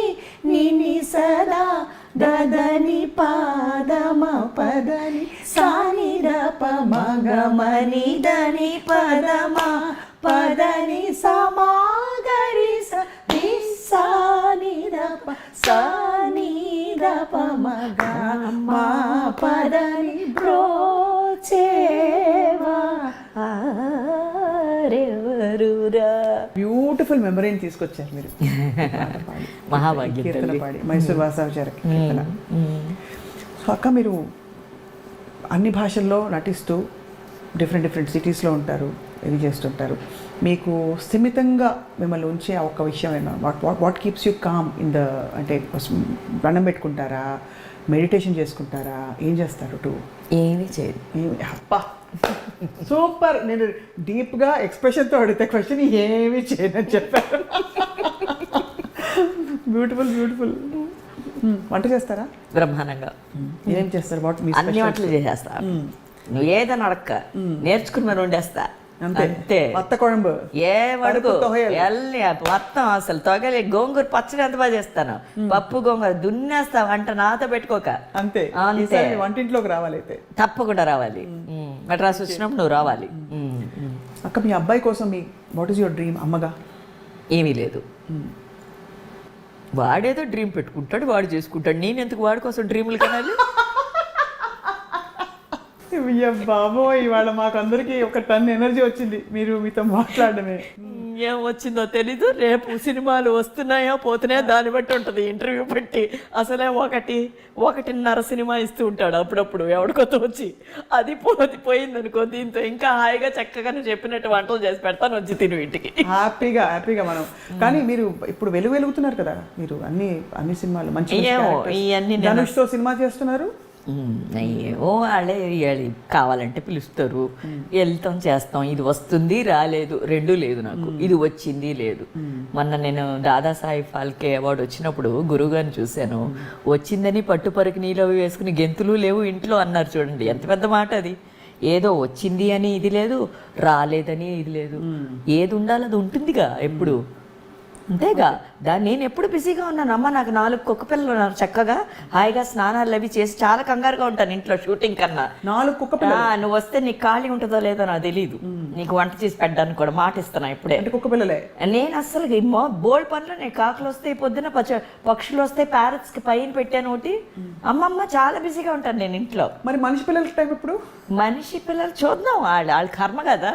నిని సదా దదని పాదమ పదని సాని ద పమ గమని దని పదమ పదని సమాగరి సాని ద ప సాని ద పమ గమ పదని బ్రోచేవా రెవరురా. బ్యూటిఫుల్ మెమరీని తీసుకొచ్చారు మీరు. మహాభాగ్యం కీర్తన పాడి మైసూర్ వాసాచార కీర్తన. సో అక్క, మీరు అన్ని భాషల్లో నటిస్తూ డిఫరెంట్ సిటీస్లో ఉంటారు, ఇది చేస్తుంటారు. మీకు స్థిమితంగా మిమ్మల్ని ఉంచే ఒక్క విషయం ఏమన్నా, what keeps you calm in the, అంటే దండం పెట్టుకుంటారా, మెడిటేషన్ చేసుకుంటారా, ఏం చేస్తారు? ఏమీ చేయదు. అప్పా సూపర్. నేను డీప్గా ఎక్స్ప్రెషన్తో అడిగితే క్వశ్చన్ ఏమీ చేయనని చెప్పారు. బ్యూటిఫుల్. వంట చేస్తారా? బ్రహ్మాండంగా. ఏం చేస్తారు? అన్ని వంటలు చేసేస్తా. నువ్వు ఏదని అడక్క, నేర్చుకుని మరి వండేస్తా. అంతే. మత్త కొడంబు ఏ వడుకు ఎల్లి మొత్తం అసలు తొగలి. గోంగూర పచ్చడి ఎంత బాగా చేస్తాను, పప్పు గోంగూర దున్నేస్తా. వంట నాతో పెట్టుకోక. అంతే. వంటింట్లోకి రావాలి అయితే. తప్పకుండా రావాలి. మద్రాసు వచ్చినప్పుడు నువ్వు రావాలి. అక్క, మీ అబ్బాయి కోసం వాట్ ఈస్ యువర్ డ్రీమ్? అమ్మగా ఏమీ లేదు. వాడేదో డ్రీమ్ పెట్టుకుంటాడు, వాడు చేసుకుంటాడు. నేను ఎందుకు వాడి కోసం డ్రీములు కనాలి? బాబోయ్, ఇవాళ మాకు అందరికి ఒక టన్ ఎనర్జీ వచ్చింది మీతో మాట్లాడమే. ఏం వచ్చిందో తెలీదు. రేపు సినిమాలు వస్తున్నాయో పోతున్నాయో దాన్ని బట్టి ఉంటుంది. ఇంటర్వ్యూ పెట్టి అసలే 1.5 సినిమా ఇస్తూ ఉంటాడు అప్పుడప్పుడు ఎవడికొత్త వచ్చి. అది పోయింది అనుకో, దీంతో ఇంకా హాయిగా చక్కగా చెప్పినట్టు వంటలు చేసి పెడతాను, వచ్చి తిను ఇంటికి. హ్యాపీగా మనం. కానీ మీరు ఇప్పుడు వెలుగుతున్నారు కదా, మీరు అన్ని సినిమాలు మంచి ధనుష్తో సినిమా చేస్తున్నారు. ఓ వాళ్ళే కావాలంటే పిలుస్తారు, వెళ్తాం, చేస్తాం. ఇది వస్తుంది రాలేదు, రెండూ లేదు నాకు. ఇది వచ్చింది లేదు. మొన్న నేను దాదాసాహెబ్ ఫాల్కే అవార్డు వచ్చినప్పుడు గురువుగారిని చూశాను. వచ్చిందని పట్టుపరికి నీళ్ళు వేసుకుని గెంతులు లేవు ఇంట్లో అన్నారు. చూడండి ఎంత పెద్ద మాట అది. ఏదో వచ్చింది అని ఇది లేదు, రాలేదని ఇది లేదు. ఏది ఉండాలి అది ఉంటుందిగా ఎప్పుడు. అంతేగా. నేను ఎప్పుడు బిజీగా ఉన్నాను. అమ్మ, నాకు 4 కుక్క పిల్లలు ఉన్నారు. చక్కగా హాయిగా స్నానాలు అవి చేసి చాలా కంగారుగా ఉంటాను ఇంట్లో షూటింగ్ కన్నా. 4 కుక్క పిల్లలు? నువ్వు వస్తే నీకు ఖాళీ ఉంటుందో లేదో నాకు తెలీదు. నీకు వంట చేసి పెట్టడానికి కూడా మాట ఇస్తున్నా ఇప్పుడే. కుక్క పిల్లలే. నేను అసలు బోల్డ్ పనులు. నేను కాకులు వస్తాయి పొద్దున, పక్షులు వస్తాయి, ప్యారెట్స్ కి పైన పెట్టాను ఒకటి. అమ్మమ్మ చాలా బిజీగా ఉంటాను నేను ఇంట్లో. మరి మనిషి పిల్లలకి టైం ఎప్పుడు? మనిషి పిల్లలు చూద్దాం, వాళ్ళ కర్మ కదా.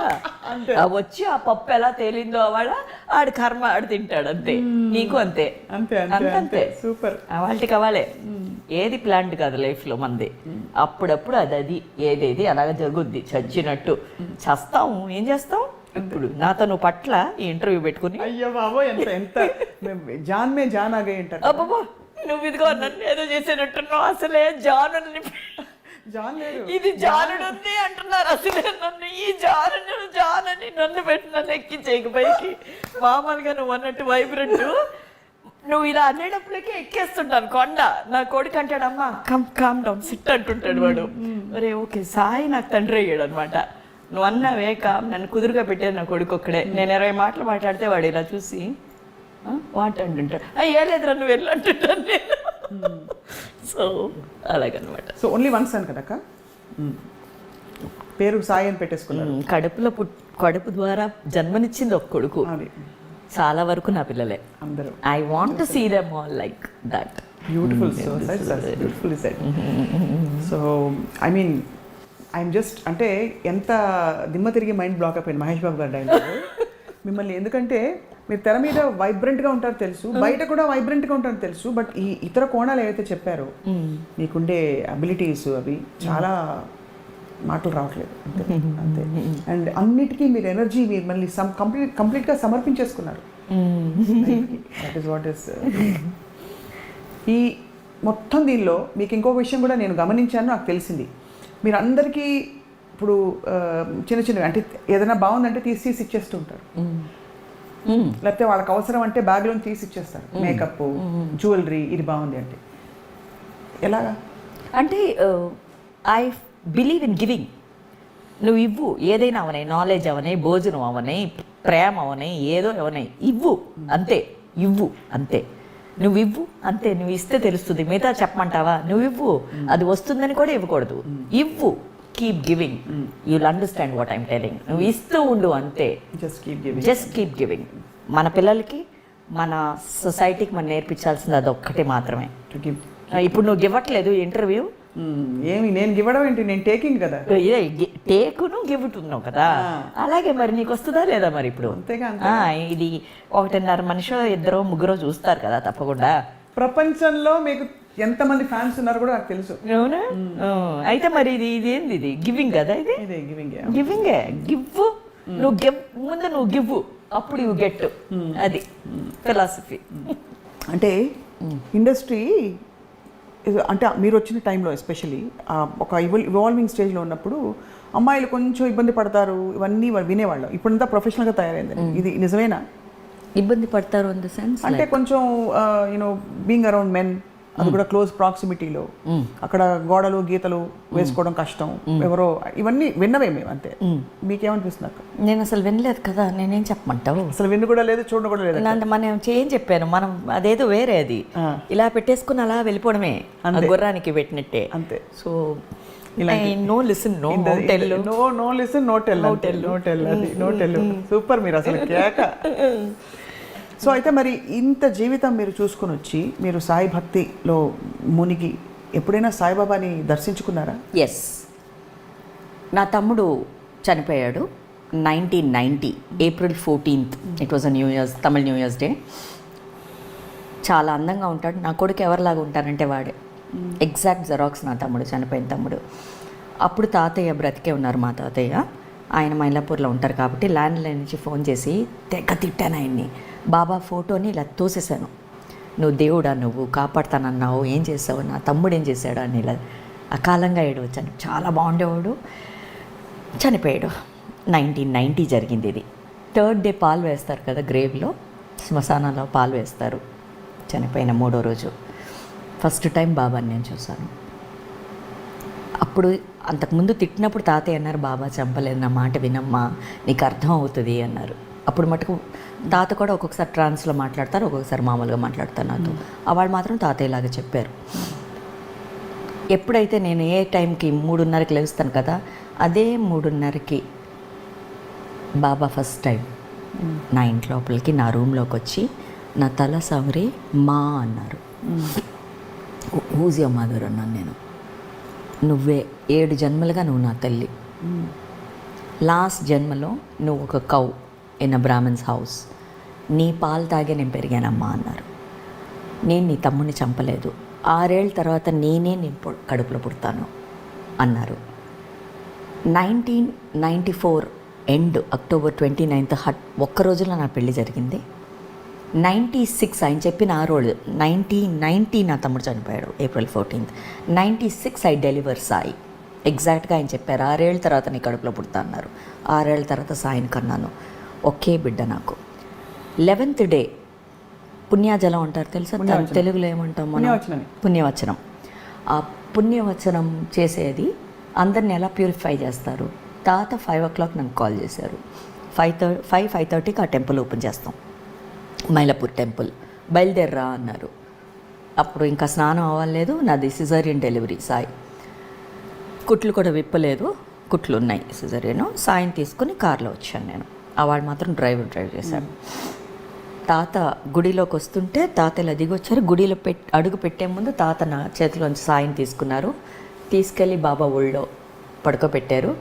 వచ్చి ఆ పప్పు ఎలా తేలిందో ఆడి కర్మ ఆడు తింటాడు. అంతే. నీకు అంతే. అంతే. సూపర్. వాళ్ళకి అవ్వాలే. ఏది ప్లాంట్ కాదు లైఫ్ లో మంది. అప్పుడప్పుడు అది ఏదేది అలాగే జరుగుద్ది. చచ్చినట్టు చస్తాం. ఏం చేస్తాం? ఇప్పుడు నాతో నువ్వు పట్ల ఈ ఇంటర్వ్యూ పెట్టుకుని, అయ్యో బాబో, ఎంత జాన్ ఆగే అంటారు. అబ్బా, నువ్వు ఇదిగో నన్ను ఏదో చేసేటట్టున్నావు. అసలే జాన్ ఇది జానుడు ఉంది అంటున్నారు. అసలే నన్ను ఈ జాన్ అని నన్ను పెట్టి నన్ను ఎక్కించేకి పైకి. మామూలుగా నువ్వు అన్నట్టు వైబ్రెంట్ నువ్వు ఇలా అనేటప్పటికే ఎక్కేస్తుంటాను కొండ. నా కొడుకు అంటాడు, అమ్మా కామ్ డౌన్ సిట్ అంటుంటాడు వాడు. అరే ఓకే, సాయి నాకు తండ్రి అయ్యాడు అనమాట. నువ్వు అన్నావే నన్ను కుదురుగా పెట్టేది నా కొడుకు ఒక్కడే. నేను 20 మాటలు మాట్లాడితే వాడు ఇలా చూసి వాట్ అంటుంటాడు. ఏ లేదురా నువ్వు వెళ్ళి అంటుంటాను నేను. సో అలాగనమాట. సో ఓన్లీ వన్ సన్ కదక్క, పేరు సాయి అని పెట్టేసుకున్నాను. కడుపు ద్వారా జన్మనిచ్చింది ఒక కొడుకు. చాలా వరకు నా పిల్లలే అందరూ. I want to see them all like that. Beautiful. Beautifully said. So I mean I'm just, అంటే ఎంత దిమ్మ తిరిగి మైండ్ బ్లాక్ అయిపోయింది మహేష్ బాబు గారి డైలాగ్ మిమ్మల్ని. ఎందుకంటే మీరు తెర మీద వైబ్రెంట్గా ఉంటారు తెలుసు, బయట కూడా వైబ్రెంట్గా ఉంటారు తెలుసు, బట్ ఈ ఇతర కోణాలు ఏవైతే చెప్పారో మీకుండే అబిలిటీస్ అవి చాలా మాటలు రావట్లేదు. అంతే. అండ్ అన్నిటికీ మీరు ఎనర్జీ మీరు మళ్ళీ కంప్లీట్గా సమర్పించేసుకున్నారు. That is what is. ఈ మొత్తం దీనిలో మీకు ఇంకో విషయం కూడా నేను గమనించాను, నాకు తెలిసింది. మీరు అందరికీ ఇప్పుడు చిన్న అంటే ఏదైనా బాగుందంటే తీసి ఇచ్చేస్తూ ఉంటారు, లేకపోతే వాళ్ళకి అవసరం అంటే బ్యాగ్లో తీసి ఇచ్చేస్తారు. మేకప్, జ్యువెలరీ, ఇది బాగుంది అంటే ఎలాగా? అంటే బిలీవ్ ఇన్ గివింగ్. నువ్వు ఇవ్వు, ఏదైనా అవనే, నాలెడ్జ్ అవనే, భోజనం అవనే, ప్రేమ అవనే, ఏదో అవనే, ఇవ్వు అంతే, ఇవ్వు అంతే, నువ్వు ఇవ్వు అంతే. నువ్వు ఇస్తే తెలుస్తుంది, మిగతా చెప్పమంటావా? నువ్వు ఇవ్వు, అది వస్తుందని కూడా ఇవ్వకూడదు, ఇవ్వు. Keep giving, you'll understand what I'm telling. నువ్వు ఇస్తూ ఉండు అంతే, జస్ట్ కీప్ గివింగ్. మన పిల్లలకి, మన సొసైటీకి మనం నేర్పించాల్సింది అదొక్కటి మాత్రమే. ఇప్పుడు నువ్వు ఇవ్వట్లేదు ఇంటర్వ్యూ, ఏమి నేను ఇవ్వడం ఏంటి, నేను టేకింగ్ కదా. ఇదే టేకును గివ్వుతున్నావు కదా, అలాగే మరి నీకు వస్తుందా లేదా మరి ఇప్పుడు? ఇది 1.5 మనిషి, 2 3 చూస్తారు కదా తప్పకుండా. ప్రపంచంలో మీకు ఎంతమంది ఫ్యాన్స్ ఉన్నారు కూడా నాకు తెలుసు. అవునా? అయితే మరి ఇది ఏంది, ఇది గివింగ్ కదా, ఇది గివింగే. గివ్వు, నువ్వు ముందు నువ్వు గివ్వు, అప్పుడు యూ గెట్. అది ఫిలాసఫీ. అంటే ఇండస్ట్రీ అంటే మీరు వచ్చిన టైంలో ఎస్పెషలీ ఒక ఇవాల్వింగ్ స్టేజ్లో ఉన్నప్పుడు అమ్మాయిలు కొంచెం ఇబ్బంది పడతారు, ఇవన్నీ వినేవాళ్ళం. ఇప్పుడంతా ప్రొఫెషనల్గా తయారైంది. ఇది నిజమేనా? ఇబ్బంది పడతారు ఇన్ ద సెన్స్ అంటే కొంచెం యూనో బీయింగ్ అరౌండ్ మెన్, అది కూడా క్లోజ్ ప్రాక్సిమిటీలో, అక్కడ గోడలు గీతలు వేసుకోవడం కష్టం, ఎవరో, ఇవన్నీ విన్నవే మేము. అంతే. మీకేమనిపిస్తుంది అక్క? నేను అసలు వినలేదు కదా, నేనేం చెప్పమంటావు? అసలు విన్ను కూడా లేదు, చూడడం కూడా లేదు. మనం ఏం చెప్పాను, మనం అదేదో వేరే, అది ఇలా పెట్టేసుకుని అలా వెళ్ళిపోవడమే, గుర్రానికి పెట్టినట్టే. అంతే. So no listen, no tell, no listen, no tell, no tell, no tell, no tell. Super, మీరు అసలు కేక. సో అయితే మరి ఇంత జీవితం మీరు చూసుకుని వచ్చి, మీరు సాయి భక్తిలో మునిగి ఎప్పుడైనా సాయిబాబాని దర్శించుకున్నారా? ఎస్. నా తమ్ముడు చనిపోయాడు 1990 April 14th. It was a new years, Tamil new years day. చాలా అందంగా ఉంటాడు. నా కొడుకు ఎవరిలాగా ఉంటానంటే వాడే, ఎగ్జాక్ట్ జెరాక్స్ నా తమ్ముడు, చనిపోయిన తమ్ముడు. అప్పుడు తాతయ్య బ్రతికే ఉన్నారు, మా తాతయ్య. ఆయన మైలాపూర్లో ఉంటారు కాబట్టి ల్యాండ్ లైన్ నుంచి ఫోన్ చేసి తెగ తిట్టాను ఆయన్ని. బాబా ఫోటోని ఇలా తోసేశాను. నువ్వు దేవుడా, నువ్వు కాపాడుతానన్నావు, ఏం చేసావు, నా తమ్ముడు ఏం చేశాడు అని ఇలా అకాలంగా ఏడవచ్చాను. చాలా బాగుండేవాడు, చనిపోయాడు. 1990 జరిగింది ఇది. 3rd డే పాలు వేస్తారు కదా గ్రేవ్లో, శ్మశానంలో పాలు వేస్తారు. చనిపోయిన 3వ రోజు ఫస్ట్ టైం బాబాని నేను చూశాను. అప్పుడు అంతకుముందు తిట్టినప్పుడు తాతయ్య అన్నారు, బాబా చంపలేదు, నా మాట వినమ్మా, నీకు అర్థం అవుతుంది అన్నారు. అప్పుడు మటుకు తాత కూడా ఒక్కొక్కసారి ట్రాన్స్లో మాట్లాడతారు, ఒక్కొక్కసారి మామూలుగా మాట్లాడతారు నాతో. వాళ్ళు మాత్రం తాతయ్యలాగా చెప్పారు. ఎప్పుడైతే నేను ఏ టైంకి 3:30కి లేస్తాను కదా, అదే 3:30కి బాబా ఫస్ట్ టైం నా ఇంటి లోపలికి, నా రూమ్లోకి వచ్చి నా తల సవరి మా అన్నారు. హూజ్ యువర్ మదర్ అన్నాను నేను. నువ్వే, 7 జన్మలుగా నువ్వు నా తల్లి. లాస్ట్ జన్మలో నువ్వు ఒక cow in a Brahmans house, నీ పాలు తాగే నేను పెరిగానమ్మా అన్నారు. నేను నీ తమ్ముడిని చంపలేదు, 6 ఏళ్ళ తర్వాత నేనే నీ కడుపులో పుడతాను అన్నారు. 1994 ఎండ్, October 29th ఒక్క రోజులో నా పెళ్లి జరిగింది. 96 ఆయన చెప్పిన ఆ రోజు 1990 నా తమ్ముడు చనిపోయాడు April 14th. 96 I deliver Sai. ఎగ్జాక్ట్గా ఆయన చెప్పారు, 6 ఏళ్ళ తర్వాత నీ కడుపులో పుడతా అన్నారు. 6 ఏళ్ళ తర్వాత సాయిని కన్నాను. ఒకే బిడ్డ నాకు. 11th డే పుణ్యాజలం అంటారు తెలుసా, తెలుగులో ఏమంటాం మనం? పుణ్యవచనం. ఆ పుణ్యవచనం చేసేది అందరిని ఎలా ప్యూరిఫై చేస్తారు. తాత 5 o'clock నన్ను కాల్ చేశారు. 5:30కి ఆ టెంపుల్ ఓపెన్ చేస్తాం, మైలాపూర్ టెంపుల్, బయలుదేర్రా అన్నారు. అప్పుడు ఇంకా స్నానం అవ్వలేదు, నాది సిజేరియన్ డెలివరీ. సాయి కుట్లు కూడా విప్పలేదు, కుట్లు ఉన్నాయి సిజేరియన్. సాయిని తీసుకుని కార్లో వచ్చాను నేను. వాళ్ళు మాత్రం డ్రైవ్ చేశారు. తాత గుడిలోకి వస్తుంటే తాత ఇలా దిగి వచ్చారు. గుడిలో అడుగు పెట్టే ముందు తాత నా చేతిలోంచి సాయిని తీసుకున్నారు, తీసుకెళ్ళి బాబా ఒళ్ళో పడుకోబెట్టారు.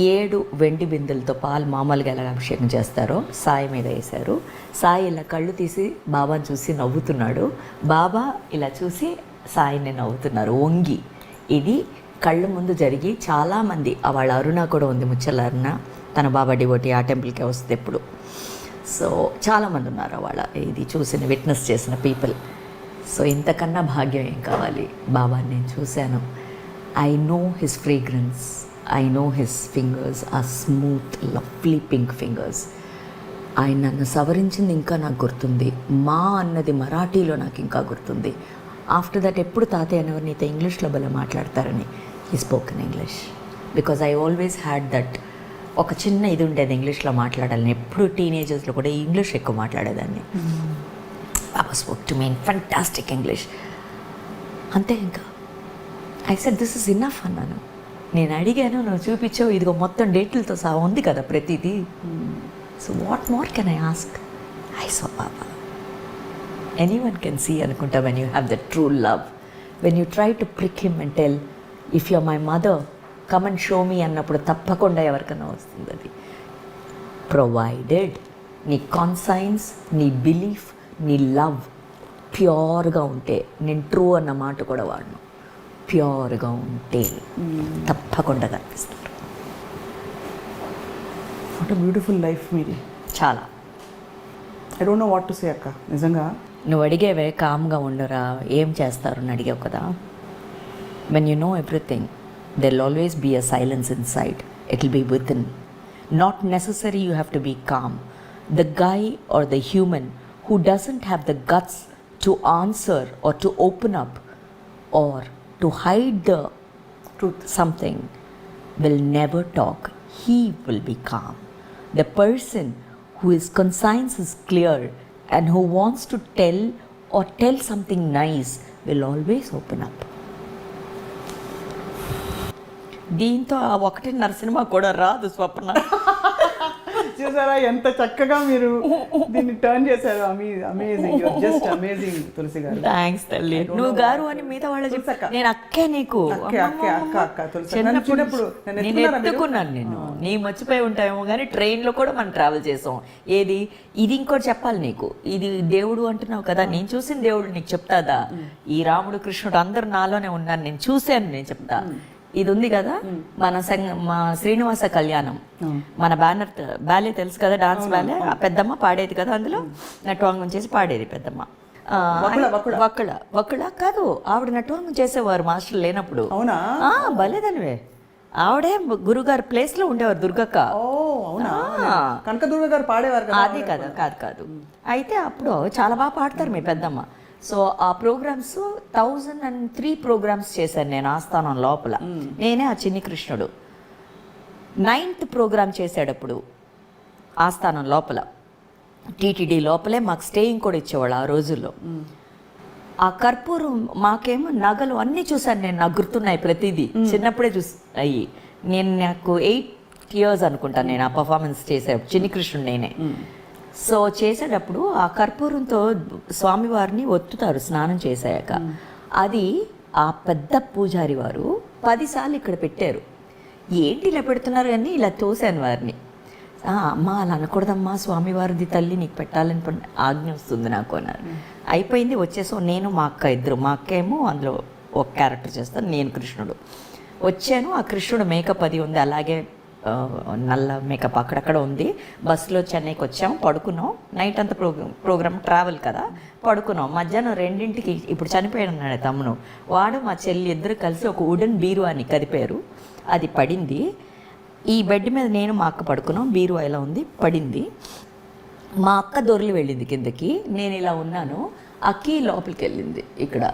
7 వెండి బిందెలతో పాలు మామూలుగా ఎలా అభిషేకం చేస్తారో సాయి మీద వేశారు. సాయి ఇలా కళ్ళు తీసి బాబాని చూసి నవ్వుతున్నాడు. బాబా ఇలా చూసి సాయిని నవ్వుతున్నారు వంగి. ఇది కళ్ళ ముందు జరిగి చాలామంది, వాళ్ళ అరుణ కూడా ఉంది, ముచ్చల అరుణ, తన బాబా డివోటీ, ఆ టెంపుల్కే వస్తే ఎప్పుడు. సో చాలామంది ఉన్నారు వాళ్ళ ఇది చూసిన, విట్నెస్ చేసిన పీపుల్. సో ఇంతకన్నా భాగ్యం ఏం కావాలి. బాబాని నేను చూశాను. I know his fragrance, I know his fingers are smooth lovely pink fingers. ఆయన నన్ను సవరించింది ఇంకా నాకు గుర్తుంది. మా అన్నది మరాఠీలో నాకు ఇంకా గుర్తుంది. ఆఫ్టర్ దట్ ఎప్పుడు తాతయ్య అనేవారు, నీతో ఇంగ్లీష్లో భలే మాట్లాడతారని. He spoke in English because I always had that ఒక చిన్న ఇది ఉండేది ఇంగ్లీష్లో మాట్లాడాలని. ఎప్పుడు టీనేజర్స్లో కూడా ఇంగ్లీష్ ఎక్కువ మాట్లాడేదాన్ని. పాపా spoke to me in fantastic English. అంతే ఇంకా I said this is enough అన్నాను. నేను అడిగాను, నువ్వు చూపించావు, ఇదిగో మొత్తం డేట్లతో సహా ఉంది కదా ప్రతిదీ. So what more can I ask? I so పాపా ఎనీవన్ కెన్ సీ అనుకుంటా when you have the true love. When you try to prick him and tell if you're my mother come and show me అన్నప్పుడు తప్పకుండా ఎవరికైనా వస్తుంది అది. Provided నీ conscience, నీ belief, నీ లవ్ ప్యూర్గా ఉంటే, నేను ట్రూ అన్న మాట కూడా వాడను, ప్యూర్గా ఉంటే తప్పకుండా కనిపిస్తారు. వాట్ అ బ్యూటిఫుల్ లైఫ్ మీది. చాలా. I don't know what to say అక్క. నిజంగా నువ్వు అడిగేవే కామ్గా ఉండరా, ఏం చేస్తారు అని అడిగావు కదా. When you know everything there will always be a silence inside. It will be within. Not necessary you have to be calm. The guy or the human who doesn't have the guts to answer or to open up or to hide the truth, something, will never talk. He will be calm. The person who his conscience is clear and who wants to tell or tell something nice will always open up. దీంతో ఆ 1.5 cinema కూడా రాదు స్వప్న. చూసారా ఎంత చక్కగా మీరు దీన్ని turn చేశారు. అమేజింగ్, జస్ట్ అమేజింగ్ తులసి గారు. థ్యాంక్స్ తల్లి. నువ్వు గారు అని మిగతా వాళ్ళు చెప్తాక నేను అక్కే నీకు చిన్నప్పుడు నేను ఎత్తుకున్నాను. నేను నీ మర్చిపోయి ఉంటాయేమో కానీ ట్రైన్లో కూడా మనం ట్రావెల్ చేసాం. ఏది ఇది ఇంకోటి చెప్పాలి నీకు. ఇది దేవుడు అంటున్నావు కదా, నేను చూసిన దేవుడు నీకు చెప్తాదా? ఈ రాముడు కృష్ణుడు అందరు నాలోనే ఉన్నాను, నేను చూశాను, నేను చెప్తా. ఇది ఉంది కదా మా శ్రీనివాస కళ్యాణం, మన బ్యాలే తెలుసు కదా, డాన్స్ బ్యాలే. ఆ పెద్దమ్మ పాడేది కదా, అందులో నటవాంగం చేసి పాడేది పెద్దమ్మ. వక్కుళ కాదు, ఆవిడ నటవాంగం చేసేవారు మాస్టర్ లేనప్పుడు. భలేదనివే. ఆవిడే గురుగారు ప్లేస్ లో ఉండేవారు, దుర్గక్క. కనకదుర్గ గారు పాడేవారు. అది కదా, కాదు. అయితే అప్పుడు చాలా బాగా పాడతారు మీ పెద్దమ్మ. సో ఆ ప్రోగ్రామ్స్ 1003 ప్రోగ్రామ్స్ చేశాను నేను ఆస్థానం లోపల. నేనే ఆ చిన్ని కృష్ణుడు. 9th ప్రోగ్రామ్ చేసేటప్పుడు ఆస్థానం లోపల టీటీడీ లోపలే మాకు స్టేయింగ్ కూడా ఇచ్చేవాళ్ళు ఆ రోజుల్లో. ఆ కర్పూరం మాకేమో నగలు అన్నీ చూసాను నేను, నాకు గుర్తున్నాయి ప్రతిదీ. చిన్నప్పుడే అయ్యి నాకు 8 years అనుకుంటాను నేను ఆ పర్ఫార్మెన్స్ చేసే చిన్ని కృష్ణుడు నేనే. సో చేసేటప్పుడు ఆ కర్పూరంతో స్వామివారిని ఒత్తుతారు స్నానం చేసాక. అది ఆ పెద్ద పూజారి వారు 10 సార్లు ఇక్కడ పెట్టారు. ఏంటి ఇలా పెడుతున్నారు అని ఇలా తోసాను వారిని. అమ్మ అలా అనకూడదమ్మా, స్వామివారిది తల్లి నీకు పెట్టాలని ఆజ్ఞ వస్తుంది నాకు అన్నారు. అయిపోయింది, వచ్చేసాం. నేను మా అక్క ఇద్దరు. మా అక్క ఏమో అందులో ఒక క్యారెక్టర్ చేస్తాను, నేను కృష్ణుడు. వచ్చాను. ఆ కృష్ణుడు మేకప్ అది ఉంది, అలాగే నల్ల మేకప్ అక్కడక్కడ ఉంది. బస్సులో చెన్నైకి వచ్చాము, పడుకున్నాం. నైట్ అంతా ప్రోగ్రామ్ ట్రావెల్ కదా, పడుకున్నాం. మధ్యాహ్నం 2ంటికి ఇప్పుడు చనిపోయాడు తమ్మును, వాడు మా చెల్లి ఇద్దరు కలిసి ఒక వుడెన్ బీరువాని కదిపారు. అది పడింది. ఈ బెడ్ మీద నేను మా అక్క పడుకున్నాం. బీరువా ఇలా ఉంది, పడింది. మా అక్క దొర్లి వెళ్ళింది కిందకి, నేను ఇలా ఉన్నాను. అక్కి లోపలికి వెళ్ళింది. ఇక్కడ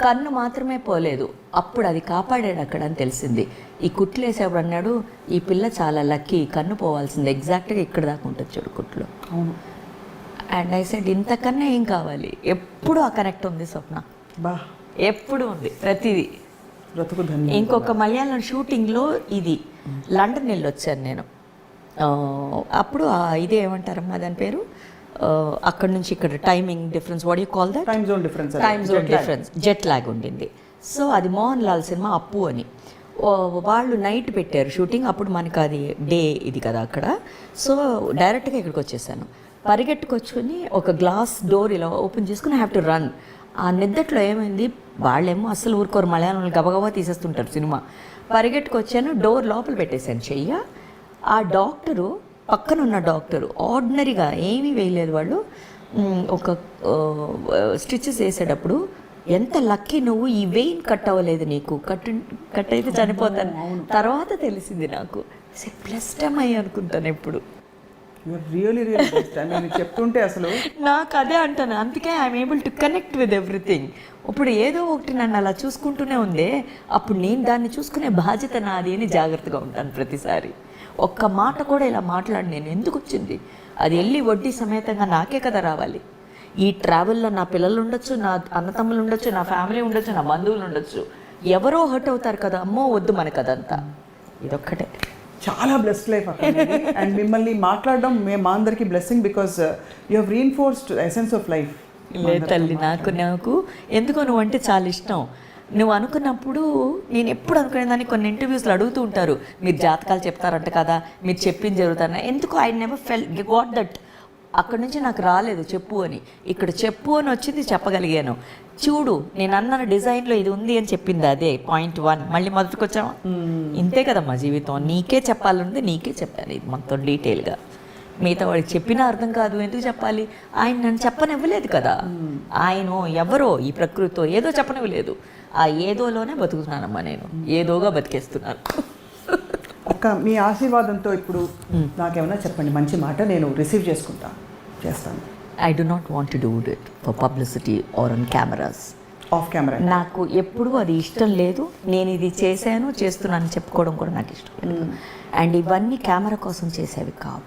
కన్ను మాత్రమే పోలేదు. అప్పుడు అది కాపాడాడు అక్కడ అని తెలిసింది. ఈ కుట్లు వేసేవాడు అన్నాడు, ఈ పిల్ల చాలా లక్కీ, కన్ను పోవాల్సింది ఎగ్జాక్ట్గా ఇక్కడ దాకా ఉంటుంది చూడు కుట్లు. అవును. అండ్ ఐ సెడ్ ఇంతకన్నా ఏం కావాలి? ఎప్పుడు ఆ కనెక్ట్ ఉంది స్వప్న, ఎప్పుడు ఉంది ప్రతిదీ. ఇంకొక మలయాళం షూటింగ్లో ఇది లండన్ వెళ్ళి వచ్చాను నేను. అప్పుడు ఇది ఏమంటారమ్మా దాని పేరు, అక్కడ నుంచి ఇక్కడ timing difference, what you call that? Time zone difference, jet lag ఉండింది. సో అది మోహన్ లాల్ సినిమా అప్పు అని. వాళ్ళు నైట్ పెట్టారు షూటింగ్, అప్పుడు మనకు అది డే ఇది కదా అక్కడ. సో డైరెక్ట్గా ఇక్కడికి వచ్చేసాను. పరిగెట్టుకొచ్చుకొని ఒక గ్లాస్ డోర్ ఇలా ఓపెన్ చేసుకుని హ్యావ్ టు రన్. ఆ నిద్దట్లో ఏమైంది, వాళ్ళేమో అస్సలు ఊరుకోరు, మలయాళంలో గబగబా తీసేస్తుంటారు సినిమా. పరిగెట్టుకొచ్చాను, డోర్ లోపల పెట్టేశాను చెయ్య. ఆ డాక్టరు, పక్కనున్న డాక్టరు ఆర్డినరీగా ఏమీ వేయలేదు. వాళ్ళు ఒక స్టిచెస్ వేసేటప్పుడు, ఎంత లక్కీ నువ్వు, ఈ వెయిన్ కట్ అవ్వలేదు నీకు, కట్ అయితే చనిపోతాను. తర్వాత తెలిసింది నాకు. ప్లస్ టైం అయ్యి అనుకుంటాను ఎప్పుడు. You're really really best. నేను చెప్తుంటే అసలు నాకు అదే అంటాను, అందుకే I'm able to connect with everything. ఇప్పుడు ఏదో ఒకటి నన్ను అలా చూసుకుంటూనే ఉందే, అప్పుడు నేను దాన్ని చూసుకునే బాధ్యత నాది అని జాగ్రత్తగా ఉంటాను ప్రతిసారి. ఒక్క మాట కూడా ఇలా మాట్లాడి నేను ఎందుకు వచ్చింది, అది వెళ్ళి వడ్డీ సమేతంగా నాకే కదా రావాలి. ఈ ట్రావెల్లో నా పిల్లలు ఉండొచ్చు, నా అన్నతమ్ములు ఉండొచ్చు, నా ఫ్యామిలీ ఉండొచ్చు, నా బంధువులు ఉండొచ్చు, ఎవరో హర్ట్ అవుతారు కదా, అమ్మో వద్దు మనకు అదంతా. ఇదొక్కటే చాలా బ్లెస్డ్ లైఫ్ అక్కడ. అండ్ మిమ్మల్ని మాట్లాడడం మా అందరికీ blessing, because you have reinforced essence of life. లేదు తల్లి, నాకు ఎందుకో నువ్వు అంటే చాలా ఇష్టం. నువ్వు అనుకున్నప్పుడు నేను ఎప్పుడు అనుకునేదాన్ని, కొన్ని ఇంటర్వ్యూస్లో అడుగుతూ ఉంటారు, మీరు జాతకాలు చెప్తారంట కదా, మీరు చెప్పింది జరుగుతారని. ఎందుకు I never fell got that. అక్కడి నుంచి నాకు రాలేదు చెప్పు అని, ఇక్కడ చెప్పు అని వచ్చింది, చెప్పగలిగాను. చూడు నేను అన్న డిజైన్లో ఇది ఉంది అని చెప్పింది, అదే పాయింట్ 1. మళ్ళీ మొదటికి వచ్చామా? ఇంతే కదమ్మా జీవితం. నీకే చెప్పాలనుంది నీకే చెప్పాలి, ఇది మొత్తం డీటెయిల్గా. మిగతా వాడికి చెప్పినా అర్థం కాదు, ఎందుకు చెప్పాలి? ఆయన నన్ను చెప్పనివ్వలేదు కదా. ఆయన ఎవరో ఈ ప్రకృతితో ఏదో చెప్పనివ్వలేదు. ఆ ఏదోలోనే బతుకుతున్నానమ్మా నేను, ఏదోగా బతికేస్తున్నాను. ఒక్క మీ ఆశీర్వాదంతో ఇప్పుడు నాకేమన్నా చెప్పండి, మంచి మాట, నేను రిసీవ్ చేస్తాను. I do not want to do it for publicity are on cameras. Of camera నాకు ఎప్పుడూ అది ఇష్టం లేదు. నేను ఇది చేశాను, చేస్తున్నాను చెప్పుకోవడం కూడా నాకు ఇష్టం లేదు. అండ్ ఇవన్నీ కెమెరా కోసం చేసేవి కావు,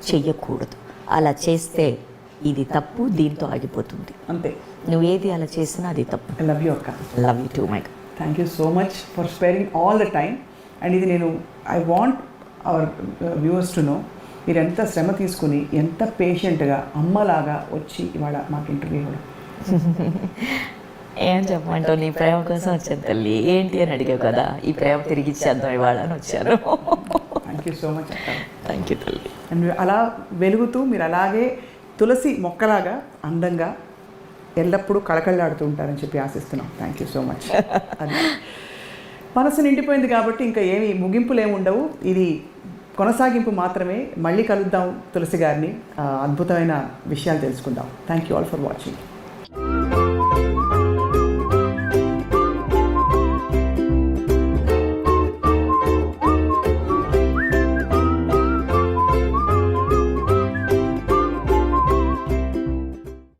చెయ్యకూడదు. అలా చేస్తే ఇది తప్పు, దీంతో ఆగిపోతుంది. అంతే. నువ్వు ఏది అలా చేసినా అది తప్పు. ఐ లవ్ యూ అక్క. Love you two my. Thank you so much for sparing all the time. And ఇది నేను I want our viewers to know, మీరు ఎంత శ్రమ తీసుకుని ఎంత పేషెంట్గా అమ్మలాగా వచ్చి ఇవాళ మాకు ఇంటర్వ్యూ ఇవ్వడం. ఏం చెప్పమంటావు, నీ ప్రేమ కోసం వచ్చాను తల్లి. ఏంటి అని అడిగావు కదా, ఈ ప్రేమ తిరిగి ఇచ్చేద్దాం ఇవాళ అని వచ్చాను. థ్యాంక్ యూ సో మచ్ అక్క. థ్యాంక్ యూ తల్లి. అండ్ అలా వెలుగుతూ మీరు అలాగే తులసి మొక్కలాగా అందంగా ఎల్లప్పుడూ కళకళలాడుతూ ఉంటారని చెప్పి ఆశిస్తున్నాం. Thank you so much. అది మనసు నిండిపోయింది కాబట్టి ఇంకా ఏమి ముగింపులు ఏమి ఉండవు, ఇది కొనసాగింపు మాత్రమే. మళ్ళీ కలుద్దాం తులసి గారిని, అద్భుతమైన విషయాలు తెలుసుకుందాం. Thank you all for watching.